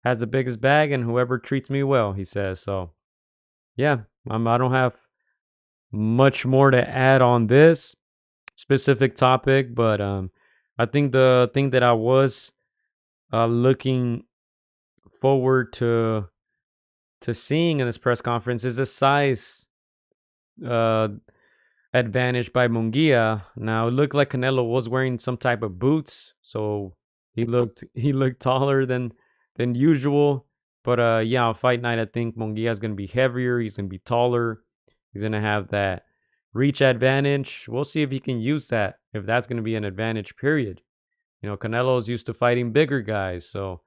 Speaker 3: has the biggest bag and whoever treats me well, he says. So, yeah, I don't have much more to add on this specific topic, but I think the thing that I was looking forward to seeing in this press conference is the size uh, advantage by Munguia. Now it looked like Canelo was wearing some type of boots, so he looked taller than usual. But yeah, on fight night, I think Munguia is gonna be heavier. He's gonna be taller. He's gonna have that reach advantage. We'll see if he can use that. If that's gonna be an advantage, period. You know, Canelo's used to fighting bigger guys, so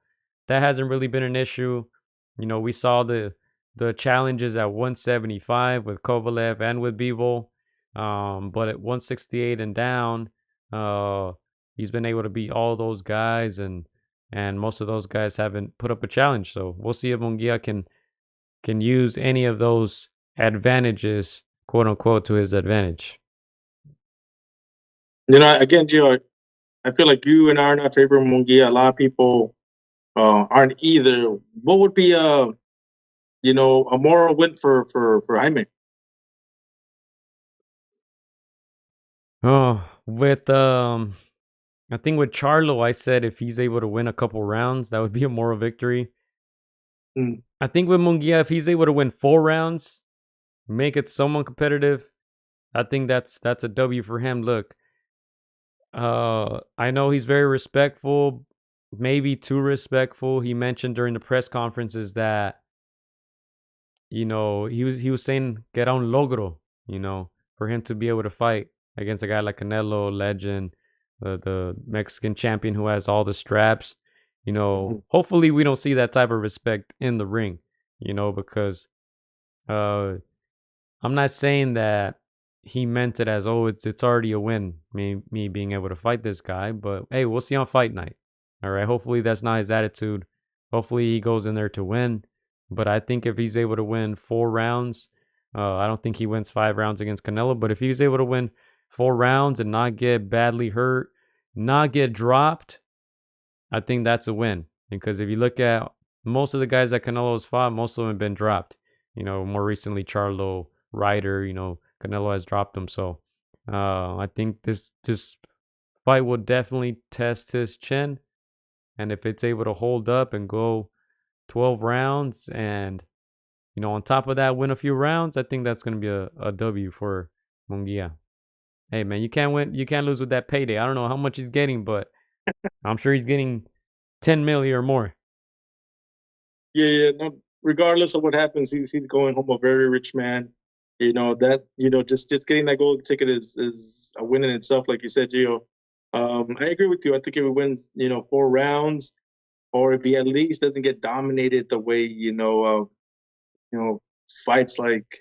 Speaker 3: that hasn't really been an issue. You know, we saw the challenges at 175 with Kovalev and with Bivol. But at 168 and down, he's been able to beat all those guys, and most of those guys haven't put up a challenge. So we'll see if Munguia can use any of those advantages, quote unquote, to his advantage.
Speaker 4: You know, again, Gio, I feel like you and I are not favoring Munguia. A lot of people aren't either. What would be a moral win for Jaime?
Speaker 3: Oh, with I think with Charlo, I said if he's able to win a couple rounds, that would be a moral victory. I think with Munguia, if he's able to win 4 rounds, make it somewhat competitive, I think that's a W for him. Look, I know he's very respectful, maybe too respectful. He mentioned during the press conferences that, you know, he was saying que era un logro, you know, for him to be able to fight against a guy like Canelo, legend, the Mexican champion who has all the straps. You know, hopefully we don't see that type of respect in the ring, you know, because I'm not saying that he meant it as, oh, it's already a win, me being able to fight this guy. But hey, we'll see on fight night. All right. Hopefully that's not his attitude. Hopefully he goes in there to win. But I think if he's able to win 4 rounds, I don't think he wins 5 rounds against Canelo. But if he's able to win 4 rounds and not get badly hurt, not get dropped, I think that's a win. Because if you look at most of the guys that Canelo's fought, most of them have been dropped. You know, more recently, Charlo, Ryder, you know, Canelo has dropped them. So I think this fight will definitely test his chin. And if it's able to hold up and go 12 rounds and, you know, on top of that, win a few rounds, I think that's going to be a W for Munguia. Hey, man, you can't lose with that payday. I don't know how much he's getting, but I'm sure he's getting 10 million or more.
Speaker 4: Yeah. No, regardless of what happens, he's going home a very rich man. You know that. You know, just getting that gold ticket is a win in itself, like you said, Gio. I agree with you. I think if he wins, 4 rounds, or if he at least doesn't get dominated the way fights like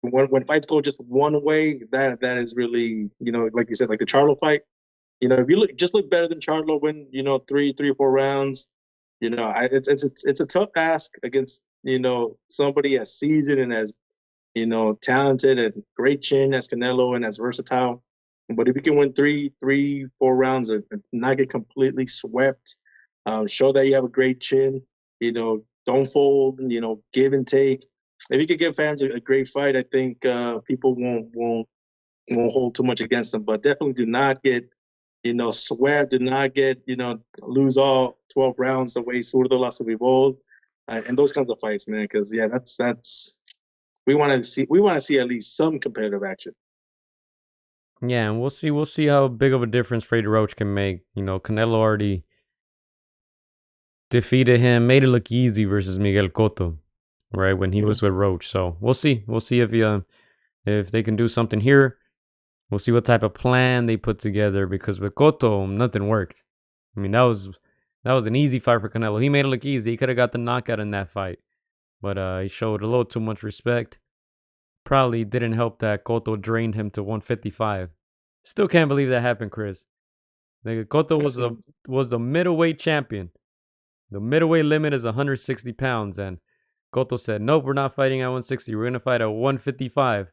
Speaker 4: when fights go just one way, that is really, like you said, like the Charlo fight. You know, if you look better than Charlo, win 3 or 4 rounds. You know, it's a tough ask against somebody as seasoned and as talented and great chin as Canelo and as versatile. But if you can win 4 rounds and not get completely swept, show that you have a great chin, don't fold, give and take. If you could give fans a great fight, I think people won't hold too much against them. But definitely do not get swept. Do not get lose all 12 rounds the way Zurdo lost to Bivol, and those kinds of fights, man. Because that's we want to see at least some competitive action.
Speaker 3: Yeah, and we'll see how big of a difference Freddie Roach can make. You know, Canelo already defeated him, made it look easy versus Miguel Cotto, right, when he was with Roach. So we'll see if they can do something here. We'll see what type of plan they put together, because with Cotto, nothing worked. I mean, that was an easy fight for Canelo. He made it look easy. He could have got the knockout in that fight, but he showed a little too much respect. Probably didn't help that Cotto drained him to 155. Still can't believe that happened, Chris. Cotto was the middleweight champion. The middleweight limit is 160 pounds, and Cotto said, nope, we're not fighting at 160. We're going to fight at 155.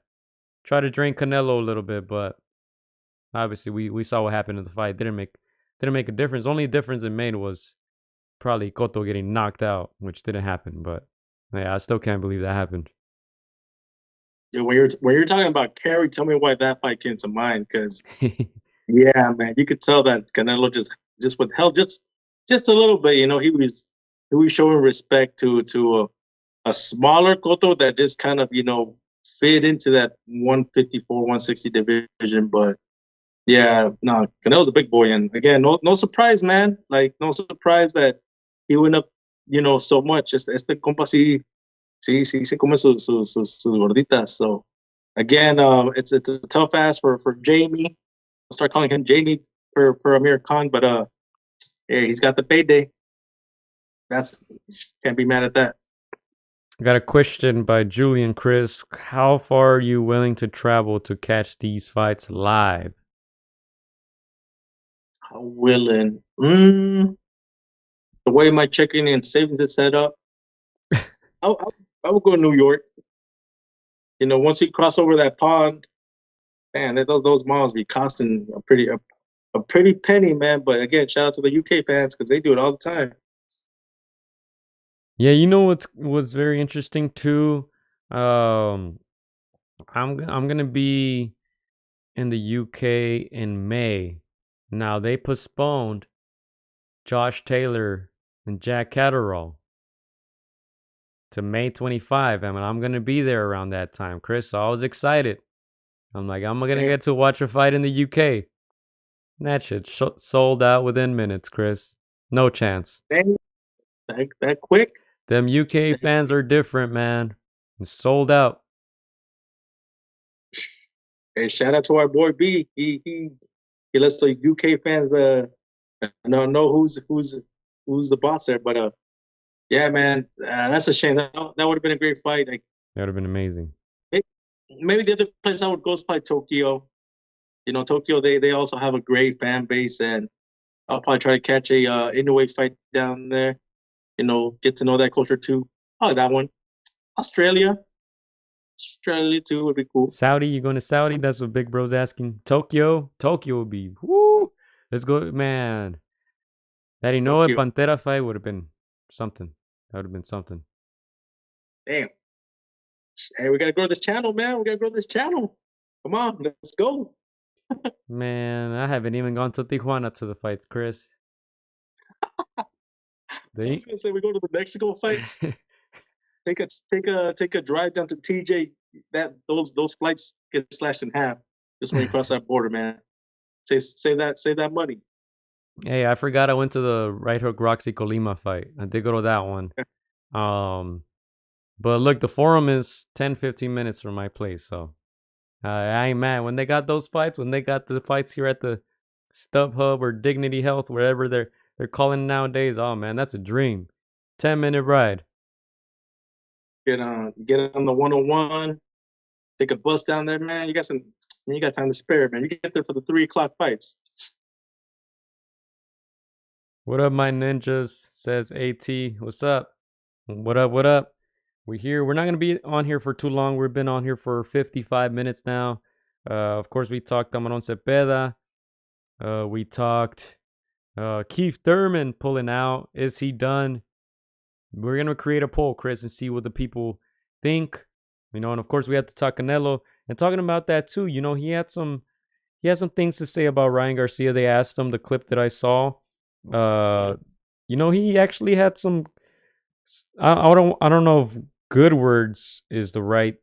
Speaker 3: Try to drain Canelo a little bit, but obviously we saw what happened in the fight. Didn't make a difference. Only difference it made was probably Cotto getting knocked out, which didn't happen. But yeah, I still can't believe that happened.
Speaker 4: Yeah, when you're talking about carry, tell me why that fight came to mind. Because yeah, man, you could tell that Canelo just withheld just a little bit. You know, he was showing respect to a smaller Cotto that just kind of fit into that 154, 160 division. But yeah, no, Canelo's a big boy, and again, no surprise, man. Like no surprise that he went up, so much. Este compa sí se come sus gorditas. So again, it's a tough ass for Jamie. I'll start calling him Jamie per Amir Khan, but yeah, he's got the payday. That's can't be mad at that.
Speaker 3: I got a question by Julian Chris. How far are you willing to travel to catch these fights live?
Speaker 4: How willing? The way my checking and savings is set up, I would go to New York. Once you cross over that pond, man, those miles be costing a pretty penny, man. But again, shout out to the UK fans because they do it all the time.
Speaker 3: Yeah, you know what's very interesting too. I'm gonna be in the UK in May. Now they postponed Josh Taylor and Jack Catterall to May 25. I mean, I'm gonna be there around that time, Chris. So I was excited. I'm like, I'm gonna get to watch a fight in the UK. And that shit sold out within minutes, Chris. No chance.
Speaker 4: Dang, that quick?
Speaker 3: Them UK fans are different, man. It's sold out.
Speaker 4: Hey, shout out to our boy B. He lets the UK fans know who's the boss there. But yeah, man, that's a shame. That would have been a great fight. Like,
Speaker 3: That would have been amazing.
Speaker 4: maybe the other place I would go is probably Tokyo. Tokyo, they also have a great fan base, and I'll probably try to catch a Inoue fight down there. Get to know that culture too. Probably that one. Australia too would be cool.
Speaker 3: Saudi, you going to Saudi? That's what Big Bro's asking. Tokyo would be. Woo! Let's go, man. That Inoue Pantera fight would have been something. That would have been something.
Speaker 4: Damn. Hey, we gotta grow this channel, man. We gotta grow this channel. Come on, let's go.
Speaker 3: Man, I haven't even gone to Tijuana to the fights, Chris.
Speaker 4: I was gonna say we go to the Mexico fights. take a drive down to TJ. Those flights get slashed in half just when you cross that border, man. Save that money.
Speaker 3: Hey, I forgot I went to the Right Hook Roxy Colima fight. I did go to that one. But look, the Forum is 10-15 minutes from my place, so I ain't mad. When they got those fights, when they got the fights here at the StubHub or Dignity Health, wherever they're calling nowadays, oh man, that's a dream. 10-minute ride.
Speaker 4: Get on the 101. Take a bus down there, man. You got time to spare, man. You get there for the 3:00 fights.
Speaker 3: What up, my ninjas? Says AT. What's up? What up? What up? We're here. We're not going to be on here for too long. We've been on here for 55 minutes now. Of course, we talked Camaron Zepeda. We talked Keith Thurman pulling out. Is he done? We're going to create a poll, Chris, and see what the people think. And of course, we had to talk Canelo. And talking about that, too, he had some things to say about Ryan Garcia. They asked him, the clip that I saw. He actually had some. I don't know if good words is the right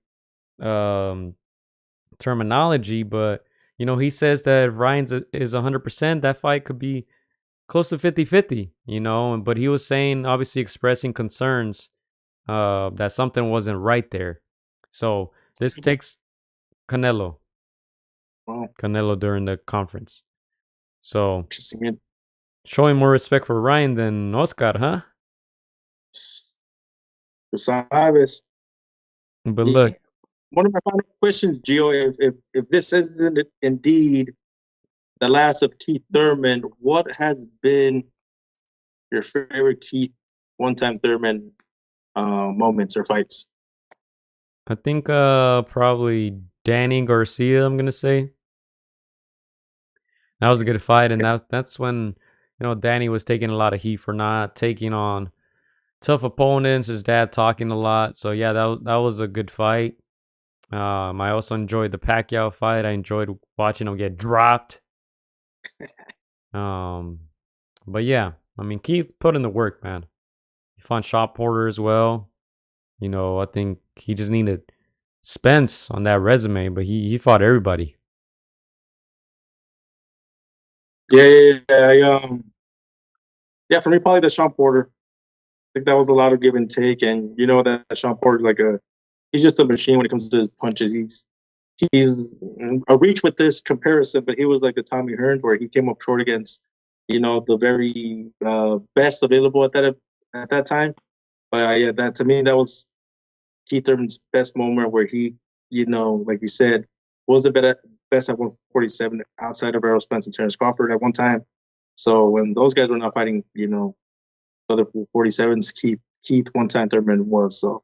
Speaker 3: terminology, but he says that if Ryan's is 100%, that fight could be close to 50-50, but he was saying, obviously expressing concerns that something wasn't right there. So this takes Canelo during the conference. So showing more respect for Ryan than Oscar, huh?
Speaker 4: Chavez.
Speaker 3: But look,
Speaker 4: one of my final questions, Gio, if this isn't indeed the last of Keith Thurman, what has been your favorite Keith one-time Thurman moments or fights?
Speaker 3: I think probably Danny Garcia, I'm gonna say. That was a good fight, and that's when Danny was taking a lot of heat for not taking on tough opponents. His dad talking a lot, so yeah, that was a good fight. I also enjoyed the Pacquiao fight. I enjoyed watching him get dropped. But yeah, I mean, Keith put in the work, man. He fought Shot Porter as well. I think he just needed Spence on that resume, but he fought everybody.
Speaker 4: Yeah. Yeah, for me, probably the Sean Porter. I think that was a lot of give and take, and that Sean Porter he's just a machine when it comes to his punches. He's a reach with this comparison, but he was like the Tommy Hearns where he came up short against the very best available at that time. But yeah, that to me that was Keith Thurman's best moment where he, like you said, was the best at 147 outside of Errol Spence and Terrence Crawford at one time. So when those guys were not fighting, other 47s, Keith one time Thurman was. So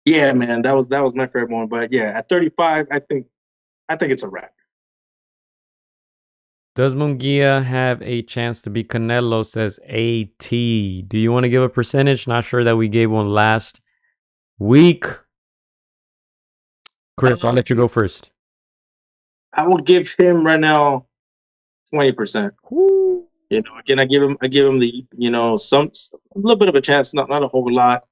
Speaker 4: yeah, man, that was my favorite moment. But yeah, at 35, I think it's a wrap.
Speaker 3: Does Munguia have a chance to beat Canelo? Says AT. Do you want to give a percentage? Not sure that we gave one last week. Chris, I'll let you go first.
Speaker 4: I will give him right now 20%. Again, I give him the a little bit of a chance, not a whole lot,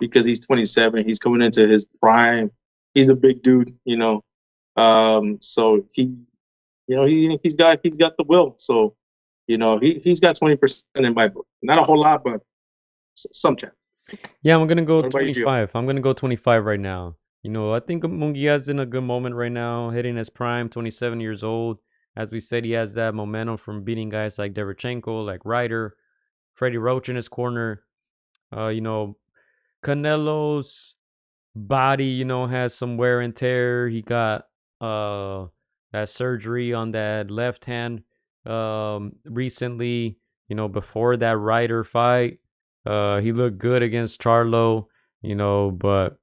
Speaker 4: because he's 27. He's coming into his prime. He's a big dude, so he's got the will. So he's got 20% in my book. Not a whole lot, but some chance.
Speaker 3: Yeah, I'm gonna go 25. I'm gonna go 25 right now. I think Munguia's in a good moment right now, hitting his prime, 27 years old. As we said, he has that momentum from beating guys like Derevchenko, like Ryder, Freddie Roach in his corner. Canelo's body, has some wear and tear. He got that surgery on that left hand recently. Before that Ryder fight, he looked good against Charlo. But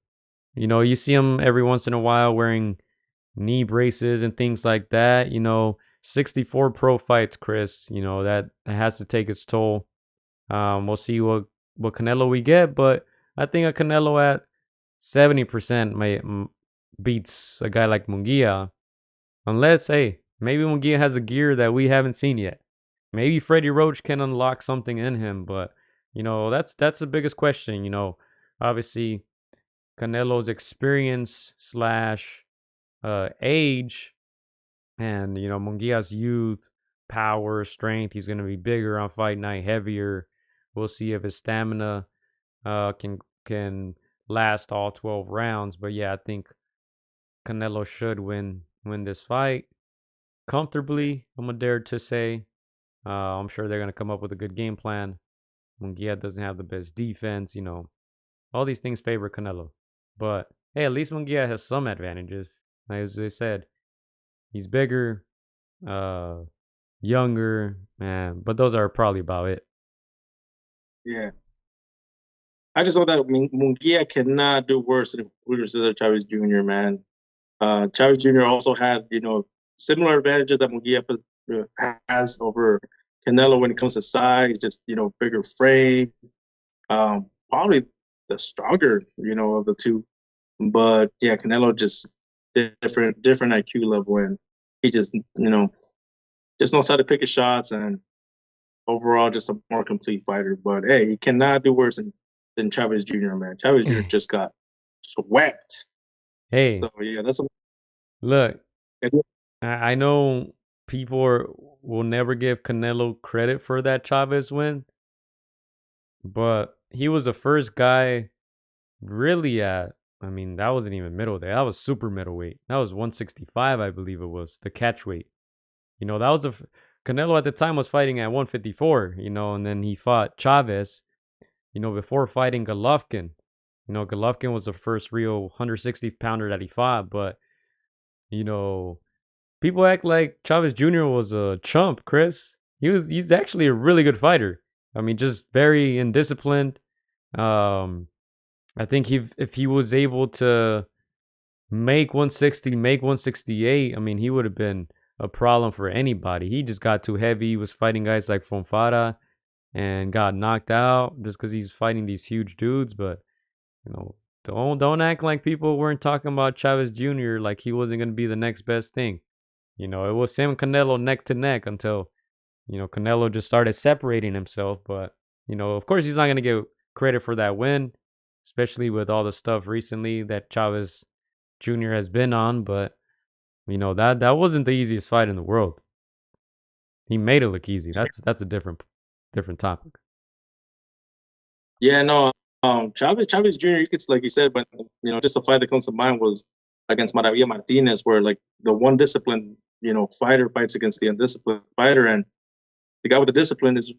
Speaker 3: you see him every once in a while wearing knee braces and things like that. 64 pro fights, Chris. That has to take its toll. We'll see what Canelo we get, but I think a Canelo at 70% beats a guy like Munguia, unless maybe Munguia has a gear that we haven't seen yet. Maybe Freddie Roach can unlock something in him, but that's the biggest question. Obviously Canelo's experience / age, and Munguia's youth, power, strength. He's gonna be bigger on fight night, heavier. We'll see if his stamina can last all 12 rounds. But yeah, I think Canelo should win this fight comfortably. I'm gonna dare to say. I'm sure they're gonna come up with a good game plan. Munguia doesn't have the best defense. All these things favor Canelo. But hey, at least Munguia has some advantages. As I said, he's bigger, younger, man. But those are probably about it.
Speaker 4: Yeah. I just know that Munguia cannot do worse than Julio Cesar Chavez Jr., man. Chavez Jr. also had, similar advantages that Munguia has over Canelo when it comes to size, just, bigger frame. Probably the stronger, of the two. But yeah, Canelo just different IQ level, and he just knows how to pick his shots, and overall just a more complete fighter. But hey, he cannot do worse than Chavez Jr., man. Chavez Jr. just got swept.
Speaker 3: Hey,
Speaker 4: so yeah,
Speaker 3: look. I know people will never give Canelo credit for that Chavez win, but he was the first guy really that wasn't even middle there. That was super middleweight. That was 165, I believe it was, the catch weight. That was Canelo at the time was fighting at 154, and then he fought Chavez, before fighting Golovkin. Golovkin was the first real 160-pounder that he fought, but, people act like Chavez Jr. was a chump, Chris. He's actually a really good fighter. Just very indisciplined. I think if he was able to make 160, make 168, he would have been a problem for anybody. He just got too heavy. He was fighting guys like Fonfara and got knocked out just because he's fighting these huge dudes. But don't act like people weren't talking about Chavez Jr. like he wasn't going to be the next best thing. It was him and Canelo neck to neck until Canelo just started separating himself. But of course he's not going to get credit for that win, especially with all the stuff recently that Chavez Jr. has been on. But that wasn't the easiest fight in the world. He made it look easy. That's a different topic.
Speaker 4: Yeah, no. Chavez Jr. Like you said, but just the fight that comes to mind was against Maravilla Martinez, where like the one disciplined fighter fights against the undisciplined fighter, and the guy with the discipline is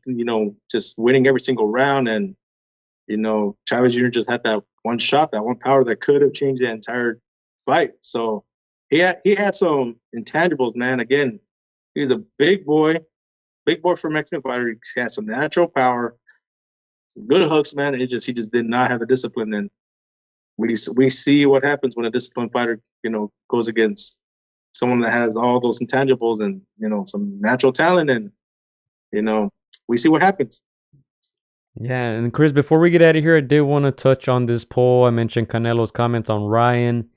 Speaker 4: just winning every single round, and Chavez Jr. just had that one shot, that one power that could have changed the entire fight. So he had some intangibles, man. Again, he's a big boy for a Mexican fighter. He had some natural power, some good hooks, man. He just did not have the discipline, and we see what happens when a disciplined fighter goes against someone that has all those intangibles and some natural talent, and we see what happens.
Speaker 3: Yeah, and Chris, before we get out of here, I did want to touch on this poll. I mentioned Canelo's comments on Ryan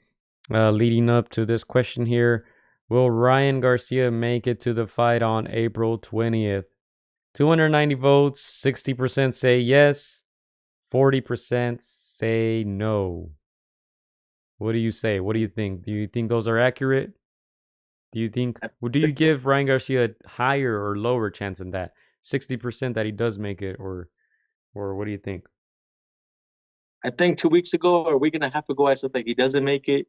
Speaker 3: leading up to this question here. Will Ryan Garcia make it to the fight on April 20th? 290 votes, 60% say yes, 40% say no. What do you say? What do you think? Do you think those are accurate? Do you give Ryan Garcia a higher or lower chance than that? 60% that he does make it, or what do you think?
Speaker 4: I think 2 weeks ago or a week and a half ago, I said that he doesn't make it,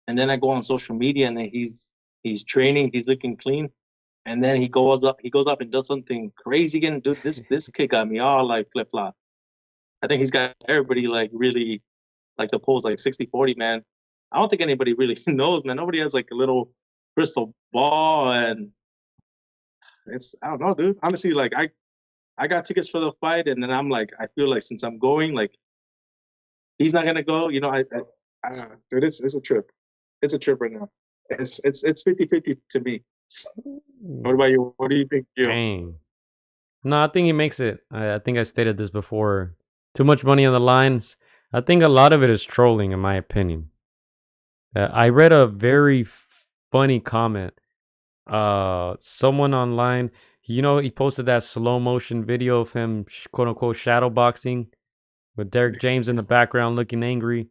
Speaker 4: and then I go on social media and then he's training, he's looking clean, and then he goes up and does something crazy again. Dude, this kid got me all like flip flop. I think he's got everybody like really like the polls like 60-40, man. I don't think anybody really knows, man. Nobody has like a little crystal ball, and I don't know, dude. Honestly, like I got tickets for the fight, and then I'm like, I feel like since I'm going, like he's not gonna go. Dude, it's a trip. It's a trip right now. It's 50-50 to me. What about you? What do you think?
Speaker 3: Dang. No, I think he makes it. I think I stated this before. Too much money on the lines. I think a lot of it is trolling, in my opinion. I read a very funny comment. Someone online, he posted that slow motion video of him, quote unquote, shadow boxing with Derek James in the background looking angry.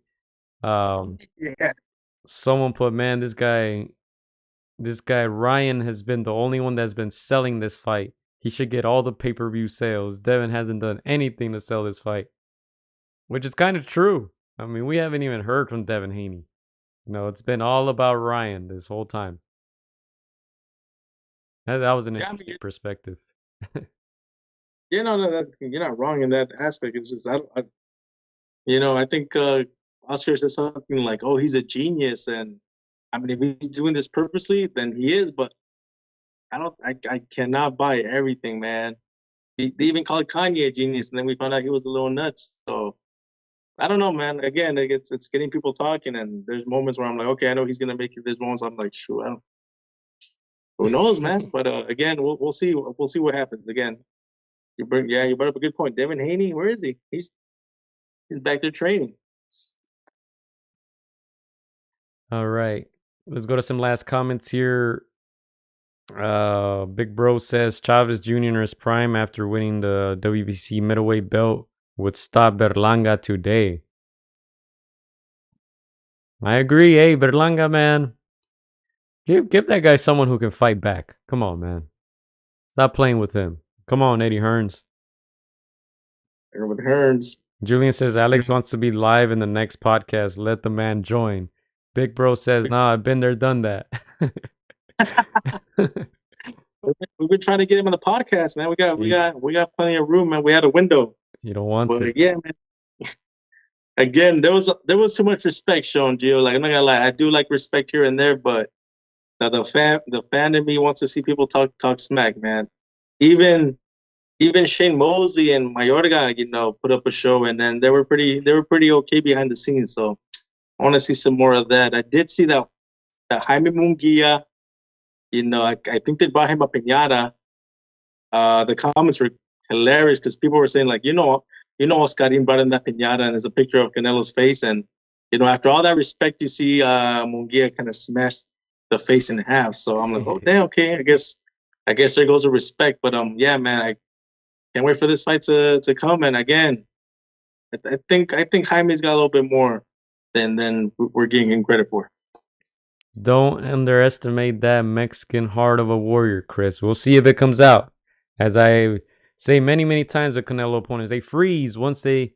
Speaker 4: Yeah.
Speaker 3: Someone put, man, this guy Ryan has been the only one that's been selling this fight. He should get all the pay-per-view sales. Devin hasn't done anything to sell this fight, which is kind of true. I mean, we haven't even heard from Devin Haney. It's been all about Ryan this whole time. That was an interesting perspective.
Speaker 4: Yeah, no, you're not wrong in that aspect. It's just I think Oscar said something like, "Oh, he's a genius," and I mean, if he's doing this purposely, then he is. But I cannot buy everything, man. They even called Kanye a genius, and then we found out he was a little nuts. So I don't know, man. Again, it's getting people talking, and there's moments where I'm like, okay, I know he's gonna make it. There's moments I'm like, sure, who knows, man? But again, we'll see. We'll see what happens. Again, you brought up a good point. Devin Haney, where is he? He's back there training.
Speaker 3: All right, let's go to some last comments here. Big Bro says Chavez Jr. in his prime after winning the WBC middleweight belt would stop Berlanga today. I agree. Hey, Berlanga, man. Give that guy someone who can fight back. Come on, man. Stop playing with him. Come on, Eddie Hearns.
Speaker 4: With Hearns.
Speaker 3: Julian says Alex wants to be live in the next podcast. Let the man join. Big Bro says, nah, I've been there, done that.
Speaker 4: We've been trying to get him on the podcast, man. We got plenty of room, man. We had a window.
Speaker 3: You don't want it.
Speaker 4: Yeah, man. Again, there was too much respect shown, Gio. Like, I'm not gonna lie, I do like respect here and there, but the fan in me wants to see people talk smack, man. Even Shane Mosley and Mayorga, put up a show, and then they were pretty okay behind the scenes. So I want to see some more of that. I did see that Jaime Munguia, I think they brought him a piñata. The comments were hilarious because people were saying like, Oscarin brought in that piñata and there's a picture of Canelo's face, and after all that respect, you see Munguia kind of smashed the face in half. So I'm like, oh damn, okay, I guess there goes the respect. But yeah, man, I can't wait for this fight to come. And again, I think Jaime's got a little bit more than we're giving him credit for.
Speaker 3: Don't underestimate that Mexican heart of a warrior, Chris. We'll see if it comes out. As I say many, many times with Canelo opponents, they freeze once they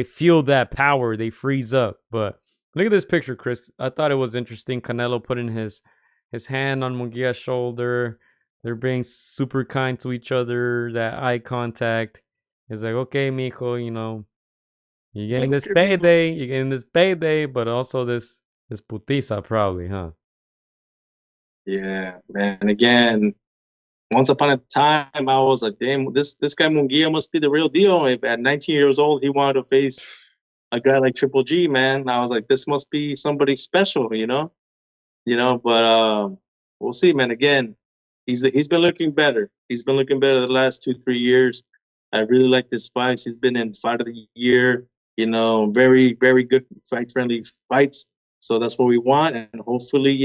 Speaker 3: feel that power, they freeze up. But look at this picture, Chris. I thought it was interesting. Canelo putting his hand on Munguia's shoulder. They're being super kind to each other. That eye contact. It's like, okay, mijo, you're getting this payday, but also this putiza probably, huh?
Speaker 4: Yeah, man. Again, once upon a time, I was like, damn, this guy Munguia must be the real deal. If at 19 years old, he wanted to face a guy like Triple G, man. I was like, this must be somebody special, But we'll see, man. Again, he's been looking better. He's been looking better the last 2-3 years. I really like this fight. He's been in Fight of the Year, very, very good fight-friendly fights. So that's what we want. And hopefully,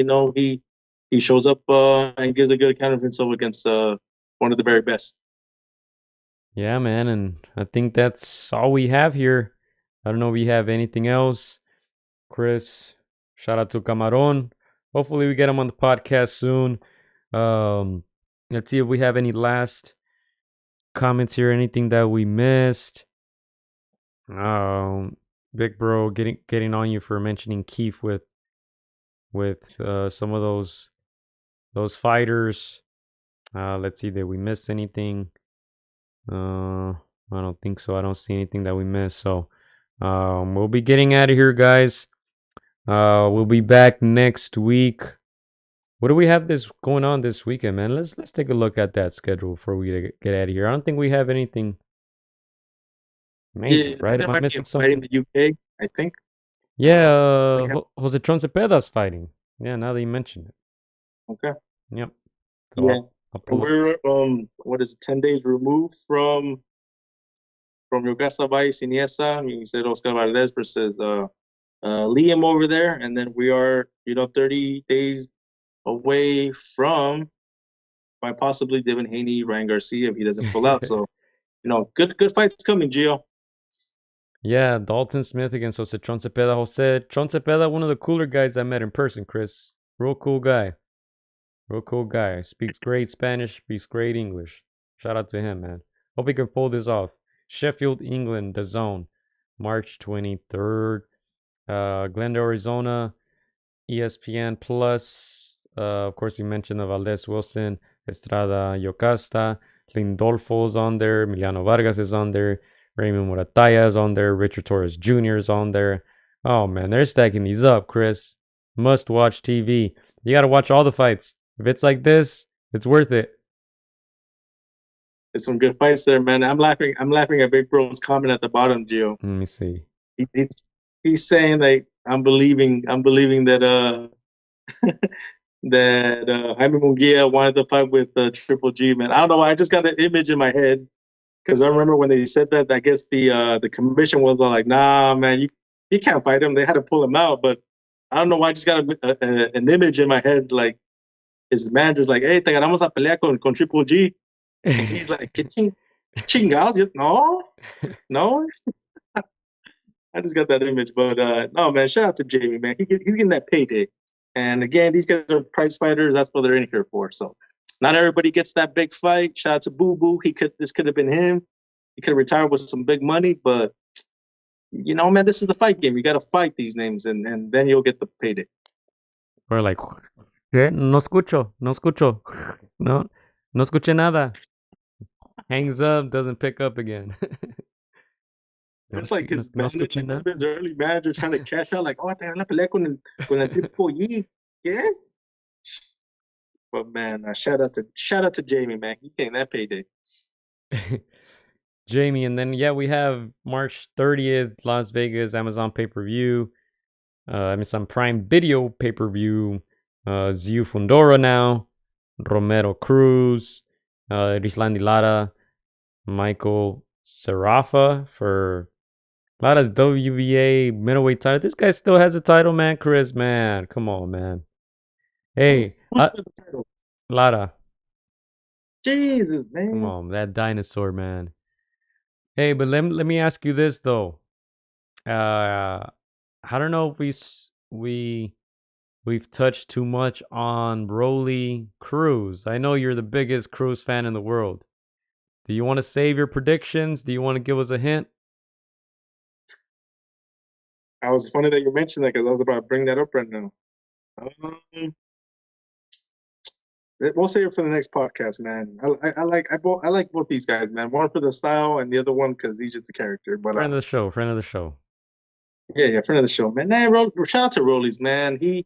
Speaker 4: he shows up and gives a good account of himself against one of the very best.
Speaker 3: Yeah, man. And I think that's all we have here. I don't know if we have anything else. Chris, shout out to Camaron. Hopefully we get him on the podcast soon. Let's see if we have any last comments here. Anything that we missed. Big bro getting on you for mentioning Keith with some of those fighters. Let's see, did we miss anything? I don't think so. I don't see anything that we missed. So we'll be getting out of here, guys. We'll be back next week. What do we have going on this weekend, man? Let's take a look at that schedule before we get out of here. I don't think we have anything major, right? Am I missing something?
Speaker 4: In the UK, I think.
Speaker 3: Yeah, Jose Zepeda's fighting. Yeah, now that you mention it.
Speaker 4: Okay.
Speaker 3: Yep. So
Speaker 4: yeah. We're 10 days removed from Yogasta by Iniesta. You said Oscar Valdez versus Liam over there, and then we are 30 days away from by possibly Devin Haney, Ryan Garcia if he doesn't pull out. So good fights coming, Gio.
Speaker 3: Yeah, Dalton Smith against Jose Cepeda. Jose Cepeda, one of the cooler guys I met in person, Chris. Real cool guy. Speaks great Spanish, speaks great English. Shout out to him, man. Hope he can pull this off. Sheffield, England, The Zone, March 23rd. Glendale, Arizona, ESPN Plus. Of course, you mentioned the Valdez Wilson, Estrada Yocasta, Lindolfo's on there, Emiliano Vargas is on there, Raymond Morataya is on there, Richard Torres Jr. is on there. Oh man, they're stacking these up, Chris. Must watch TV. You gotta watch all the fights. If it's like this, it's worth it.
Speaker 4: There's some good fights there, man. I'm laughing at Big Bro's comment at the bottom, Gio.
Speaker 3: Let me see.
Speaker 4: He's saying like I'm believing that that Jaime Munguia wanted to fight with Triple G, man. I don't know why. I just got an image in my head because I remember when they said that. I guess the commission was like, "Nah, man, you can't fight him." They had to pull him out, but I don't know why. I just got an image in my head, like his manager's like, "Hey, te ganamos a pelea con Triple G," and he's like, "¿Qué chingados? No." I just got that image, but no, man. Shout out to Jamie, man. He's getting that payday, and again, these guys are prize fighters. That's what they're in here for. So, not everybody gets that big fight. Shout out to Boo Boo. This could have been him. He could have retired with some big money, but man, this is the fight game. You got to fight these names, and then you'll get the payday.
Speaker 3: We're like, ¿qué? No escucho, no escuché nada. Hangs up, doesn't pick up again.
Speaker 4: It's like his early manager trying to cash out, like, oh, te la pelea con el Triple G. Yeah. But man, shout out to Jamie, man. He getting that payday.
Speaker 3: Jamie, and then we have March 30th, Las Vegas, Amazon pay-per-view, Amazon Prime Video pay-per-view, Tszyu Fundora now, Romero Cruz, Rislandi Lara, Michael Serafa for Lara's WBA middleweight title. This guy still has a title, man. Chris, man, come on, man. Hey, Lara,
Speaker 4: Jesus, man.
Speaker 3: come on, that dinosaur, man. Hey, but let me ask you this though. I don't know if we've touched too much on Broly Cruz. I know you're the biggest Cruz fan in the world. Do you want to save your predictions? Do you want to give us a hint?
Speaker 4: I was funny that you mentioned that because I was about to bring that up right now. We'll save it for the next podcast, man. I like both these guys, man. One for the style and the other one because he's just a character. But
Speaker 3: Friend of the show. Friend of the show.
Speaker 4: Yeah, friend of the show, man. Nah, shout out to Rollies, man. He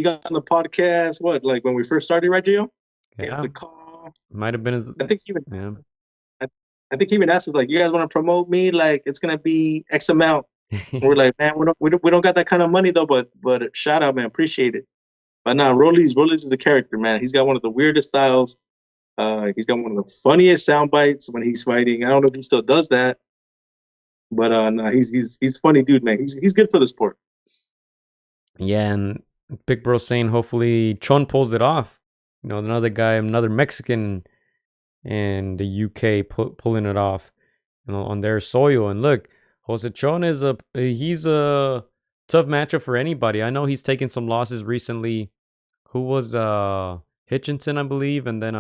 Speaker 4: got on the podcast. What, like when we first started, right, Gio?
Speaker 3: Yeah.
Speaker 4: The call.
Speaker 3: Might have been his.
Speaker 4: I think he even. I think he even asked us like, "You guys want to promote me? Like, it's gonna be X amount." We're like, "Man, we don't got that kind of money though." But shout out, man. Appreciate it. But now Rollies is a character, man. He's got one of the weirdest styles. He's got one of the funniest sound bites when he's fighting. I don't know if he still does that, but no, he's funny, dude, man. He's good for the sport.
Speaker 3: Yeah, and Big Bro saying hopefully Chon pulls it off. You know, another guy, another Mexican in the UK pulling it off, you know, on their soil. And look, Jose Chon he's a tough matchup for anybody. I know he's taken some losses recently. Who was Hitchinson, I believe, and then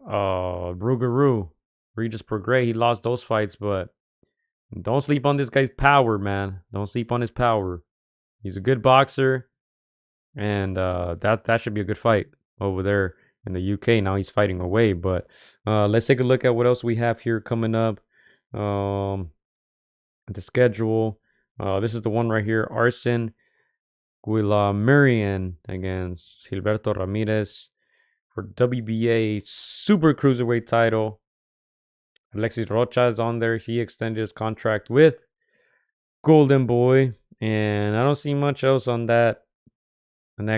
Speaker 3: Rougarou, Regis Prograis. He lost those fights, but don't sleep on this guy's power, man. Don't sleep on his power. He's a good boxer, and that should be a good fight over there in the UK. Now he's fighting away, but let's take a look at what else we have here coming up. The schedule. This is the one right here. Arsen Guillamurian against Gilberto Ramirez for WBA Super Cruiserweight title. Alexis Rocha is on there. He extended his contract with Golden Boy, and I don't see much else on that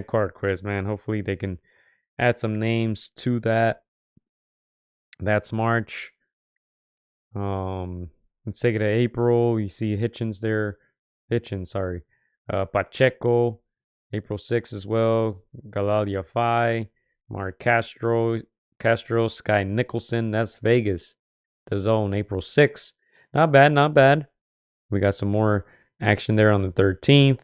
Speaker 3: card, Chris, man. Hopefully they can add some names to that. That's March. Let's take it to April. You see Hitchens there. Pacheco, April 6th as well. Galalia Fai, Mark Castro, Sky Nicholson. That's Vegas. The Zone, April 6th. Not bad. We got some more action there on the 13th.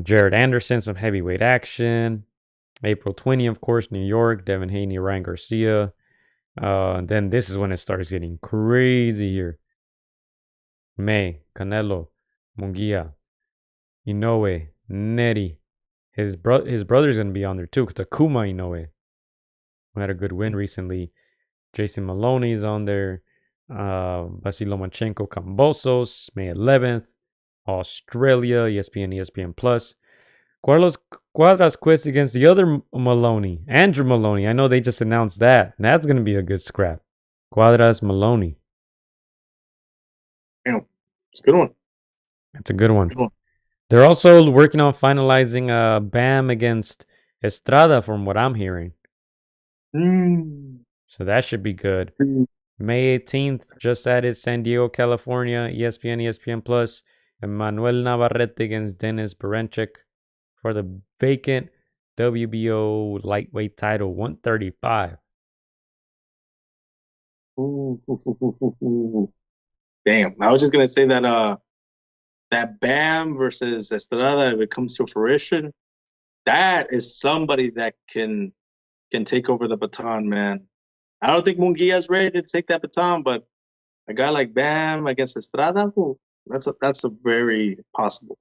Speaker 3: Jared Anderson, some heavyweight action. April 20th, of course, New York. Devin Haney, Ryan Garcia. And then this is when it starts getting crazy here. May, Canelo, Munguia, Inoue, Neri. His brother's going to be on there too. Takuma Inoue, who had a good win recently. Jason Maloney's on there. Vasily Lomachenko, Kambosos, May 11th. Australia, ESPN Plus. Carlos Cuadras quits against the other Maloney, Andrew Maloney. I know they just announced that. That's going to be a good scrap. Cuadras Maloney.
Speaker 4: Yeah, it's a good one.
Speaker 3: It's a good one. They're also working on finalizing BAM against Estrada, from what I'm hearing. So that should be good. May 18th, just added, San Diego, California, ESPN Plus. Emmanuel Navarrete against Dennis Berenchik for the vacant WBO lightweight title, 135.
Speaker 4: Damn. I was just going to say that that Bam versus Estrada, if it comes to fruition, that is somebody that can take over the baton, man. I don't think Munguia's ready to take that baton, but a guy like Bam against Estrada, that's a very possible.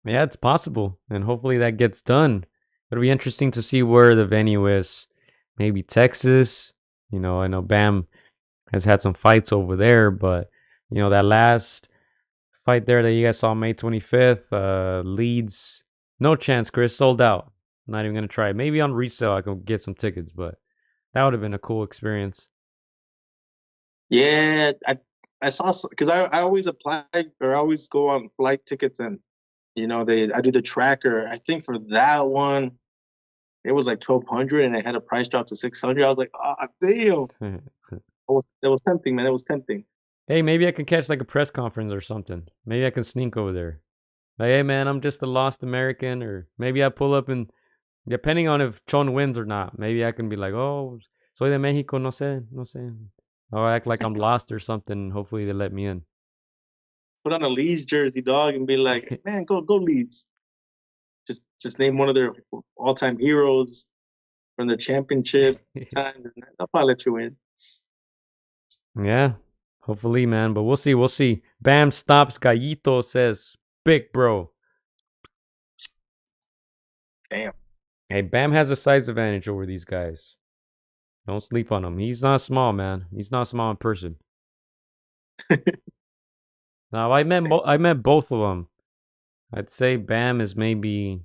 Speaker 3: Yeah, it's possible, and hopefully that gets done. It'll be interesting to see where the venue is. Maybe Texas. You know, I know Bam has had some fights over there, but you know that last fight there that you guys saw May 25th, Leeds, no chance, Chris, sold out. I'm not even gonna try. Maybe on resale I can get some tickets, but that would have been a cool experience.
Speaker 4: Yeah, I saw, because I always apply, or I always go on flight tickets, and I do the tracker. I think for that one, it was like 1,200, and it had a price drop to 600. I was like, oh damn! It was tempting, man. It was tempting.
Speaker 3: Hey, maybe I can catch like a press conference or something. Maybe I can sneak over there. Like, hey man, I'm just a lost American, or maybe I pull up and depending on if Chon wins or not, maybe I can be like, oh, soy de Mexico, no sé, no sé. Or act like I'm lost or something. Hopefully they let me in.
Speaker 4: Put on a Leeds jersey, dog, and be like, man, go Leeds. Just name one of their all-time heroes from the championship time. They'll probably let you in.
Speaker 3: Yeah, hopefully, man. But we'll see. We'll see. Bam stops. Gallito says, big bro.
Speaker 4: Damn.
Speaker 3: Hey, Bam has a size advantage over these guys. Don't sleep on him. He's not small, man. He's not small in person. Now, I met both of them. I'd say Bam is maybe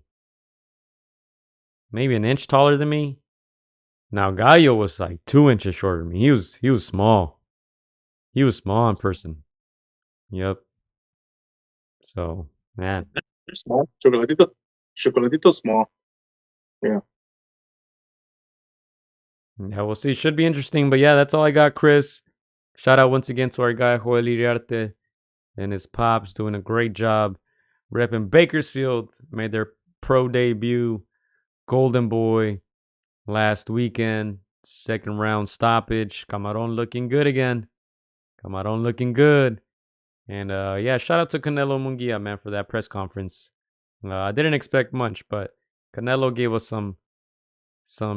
Speaker 3: an inch taller than me. Now Gallo was like 2 inches shorter than me. He was small. He was small in person. Yep. So, man.
Speaker 4: They're small. Chocolatito small. Yeah.
Speaker 3: Yeah, we'll see. Should be interesting. But yeah, that's all I got, Chris. Shout out once again to our guy, Joel Iriarte, and his pops doing a great job repping Bakersfield. Made their pro debut. Golden Boy last weekend. Second round stoppage. Camaron looking good again. Camaron looking good. And yeah, shout out to Canelo and Munguia, man, for that press conference. I didn't expect much, but Canelo gave us some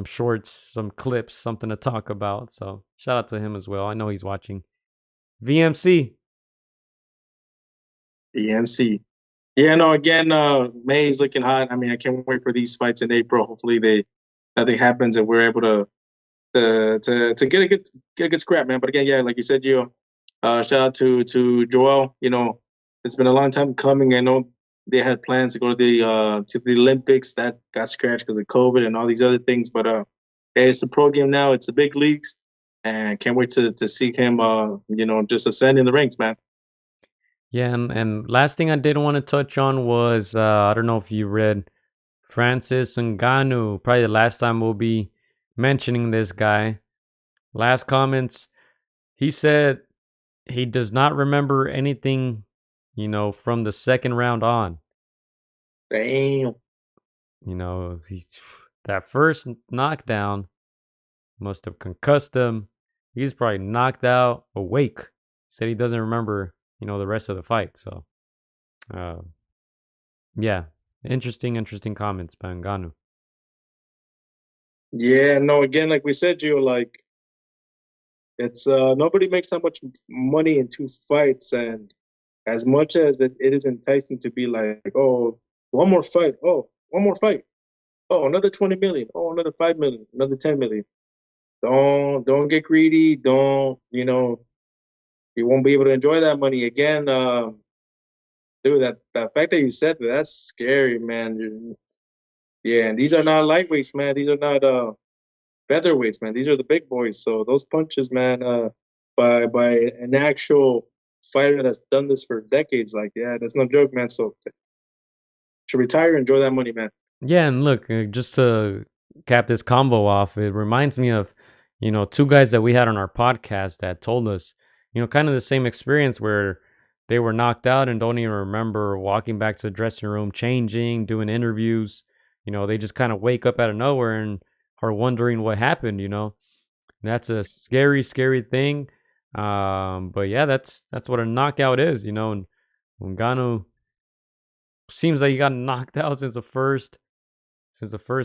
Speaker 3: shorts, some clips, something to talk about. So shout out to him as well. I know he's watching. VMC.
Speaker 4: VMC. Yeah, no, again, May's looking hot. I mean, I can't wait for these fights in April. Hopefully nothing happens and we're able to get a good scrap, man. But again, yeah, like you said, shout out to Joel. It's been a long time coming. I know they had plans to go to the Olympics. That got scratched because of COVID and all these other things. But hey, it's the pro game now. It's the big leagues, and can't wait to see him. Just ascend in the ranks, man.
Speaker 3: Yeah, and last thing I did want to touch on was I don't know if you read Francis Ngannou. Probably the last time we'll be mentioning this guy. Last comments, he said he does not remember anything, from the second round on.
Speaker 4: Damn.
Speaker 3: That first knockdown must have concussed him. He's probably knocked out, awake. Said he doesn't remember, the rest of the fight. So, yeah, interesting comments by Ngannou.
Speaker 4: Yeah, no, again, like we said, like it's nobody makes that much money in two fights, and as much as it is enticing to be like, oh, one more fight, oh, one more fight, oh, another 20 million, oh, another 5 million, another 10 million. Don't get greedy. Don't, you won't be able to enjoy that money again. Dude, that fact that you said that's scary, man. Yeah, and these are not lightweights, man. These are not featherweights, man. These are the big boys. So those punches, man, by an actual fighter that's done this for decades, like, yeah, that's no joke, man. So to retire, enjoy that money, man.
Speaker 3: Yeah, and look, just to cap this combo off, it reminds me of, two guys that we had on our podcast that told us, kind of the same experience where they were knocked out and don't even remember walking back to the dressing room, changing, doing interviews. They just kind of wake up out of nowhere and are wondering what happened, That's a scary, scary thing. But yeah, that's what a knockout is, and Ngannou seems like he got knocked out since the first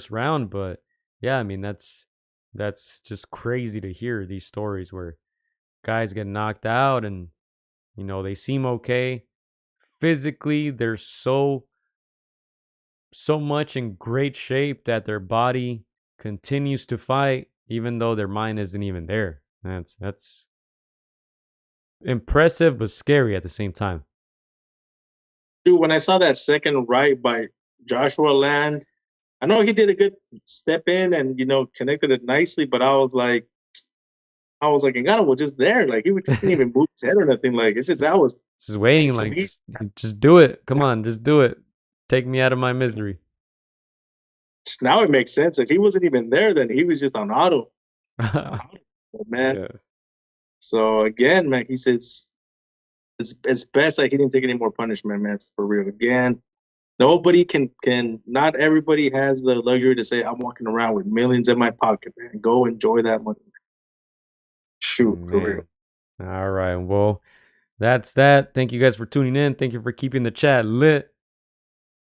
Speaker 3: round, but yeah, I mean that's just crazy to hear these stories where guys get knocked out and they seem okay physically. They're so much in great shape that their body continues to fight even though their mind isn't even there. That's impressive but scary at the same time.
Speaker 4: Dude, when I saw that second right by Joshua land, I know he did a good step in and connected it nicely, but I was like, Ngannou was just there, like he didn't even move his head or nothing. Like it's just that was
Speaker 3: just waiting, like just do it. Come on, just do it. Take me out of my misery.
Speaker 4: Now it makes sense. If he wasn't even there, then he was just on auto. Man.
Speaker 3: Yeah.
Speaker 4: So again, man, he says it's best that he didn't take any more punishment, man. For real. Again, nobody can not everybody has the luxury to say I'm walking around with millions in my pocket, man. Go enjoy that money. Shoot, for real.
Speaker 3: All right. Well, that's that. Thank you guys for tuning in. Thank you for keeping the chat lit.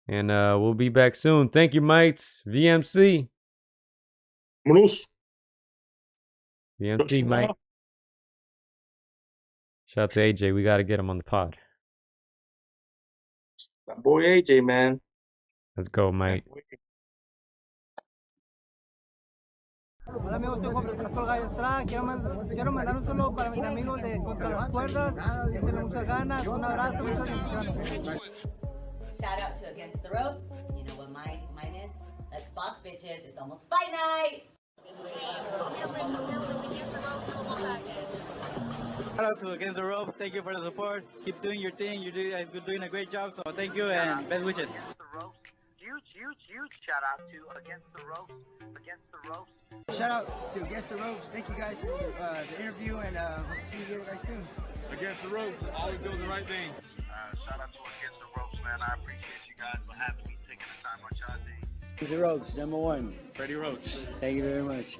Speaker 3: And we'll be back soon. Thank you, mates. VMC.
Speaker 4: Vámonos.
Speaker 3: VMC, mate. Shout out to AJ. We got to get him on the pod.
Speaker 4: That boy AJ, man.
Speaker 3: Let's go, mate.
Speaker 5: Hola amigos, soy Juan Francisco Gallo Estrada. Quiero mandar un saludo para mis amigos de Contra las Cuerdas. Échenle muchas ganas. Un abrazo, muchas bendiciones.
Speaker 6: Shout out to Against the Ropes. You know what mine is? Let's box, bitches. It's almost fight night.
Speaker 5: Shout out to Against the Ropes. Thank you for the support. Keep doing your thing. You're doing a great job. So thank you and best wishes.
Speaker 7: Against the Ropes. Huge shout out to Against the Ropes. Against the Ropes.
Speaker 5: Shout out to Against the Ropes. Thank you guys for the interview and hope to see you guys soon.
Speaker 8: Against the Ropes, always doing the right thing.
Speaker 7: Shout out to Against the Ropes, man. I appreciate you guys for having me, taking the time out y'all day.
Speaker 5: Against the Ropes, #1.
Speaker 8: Freddie Roach.
Speaker 5: Thank you very much.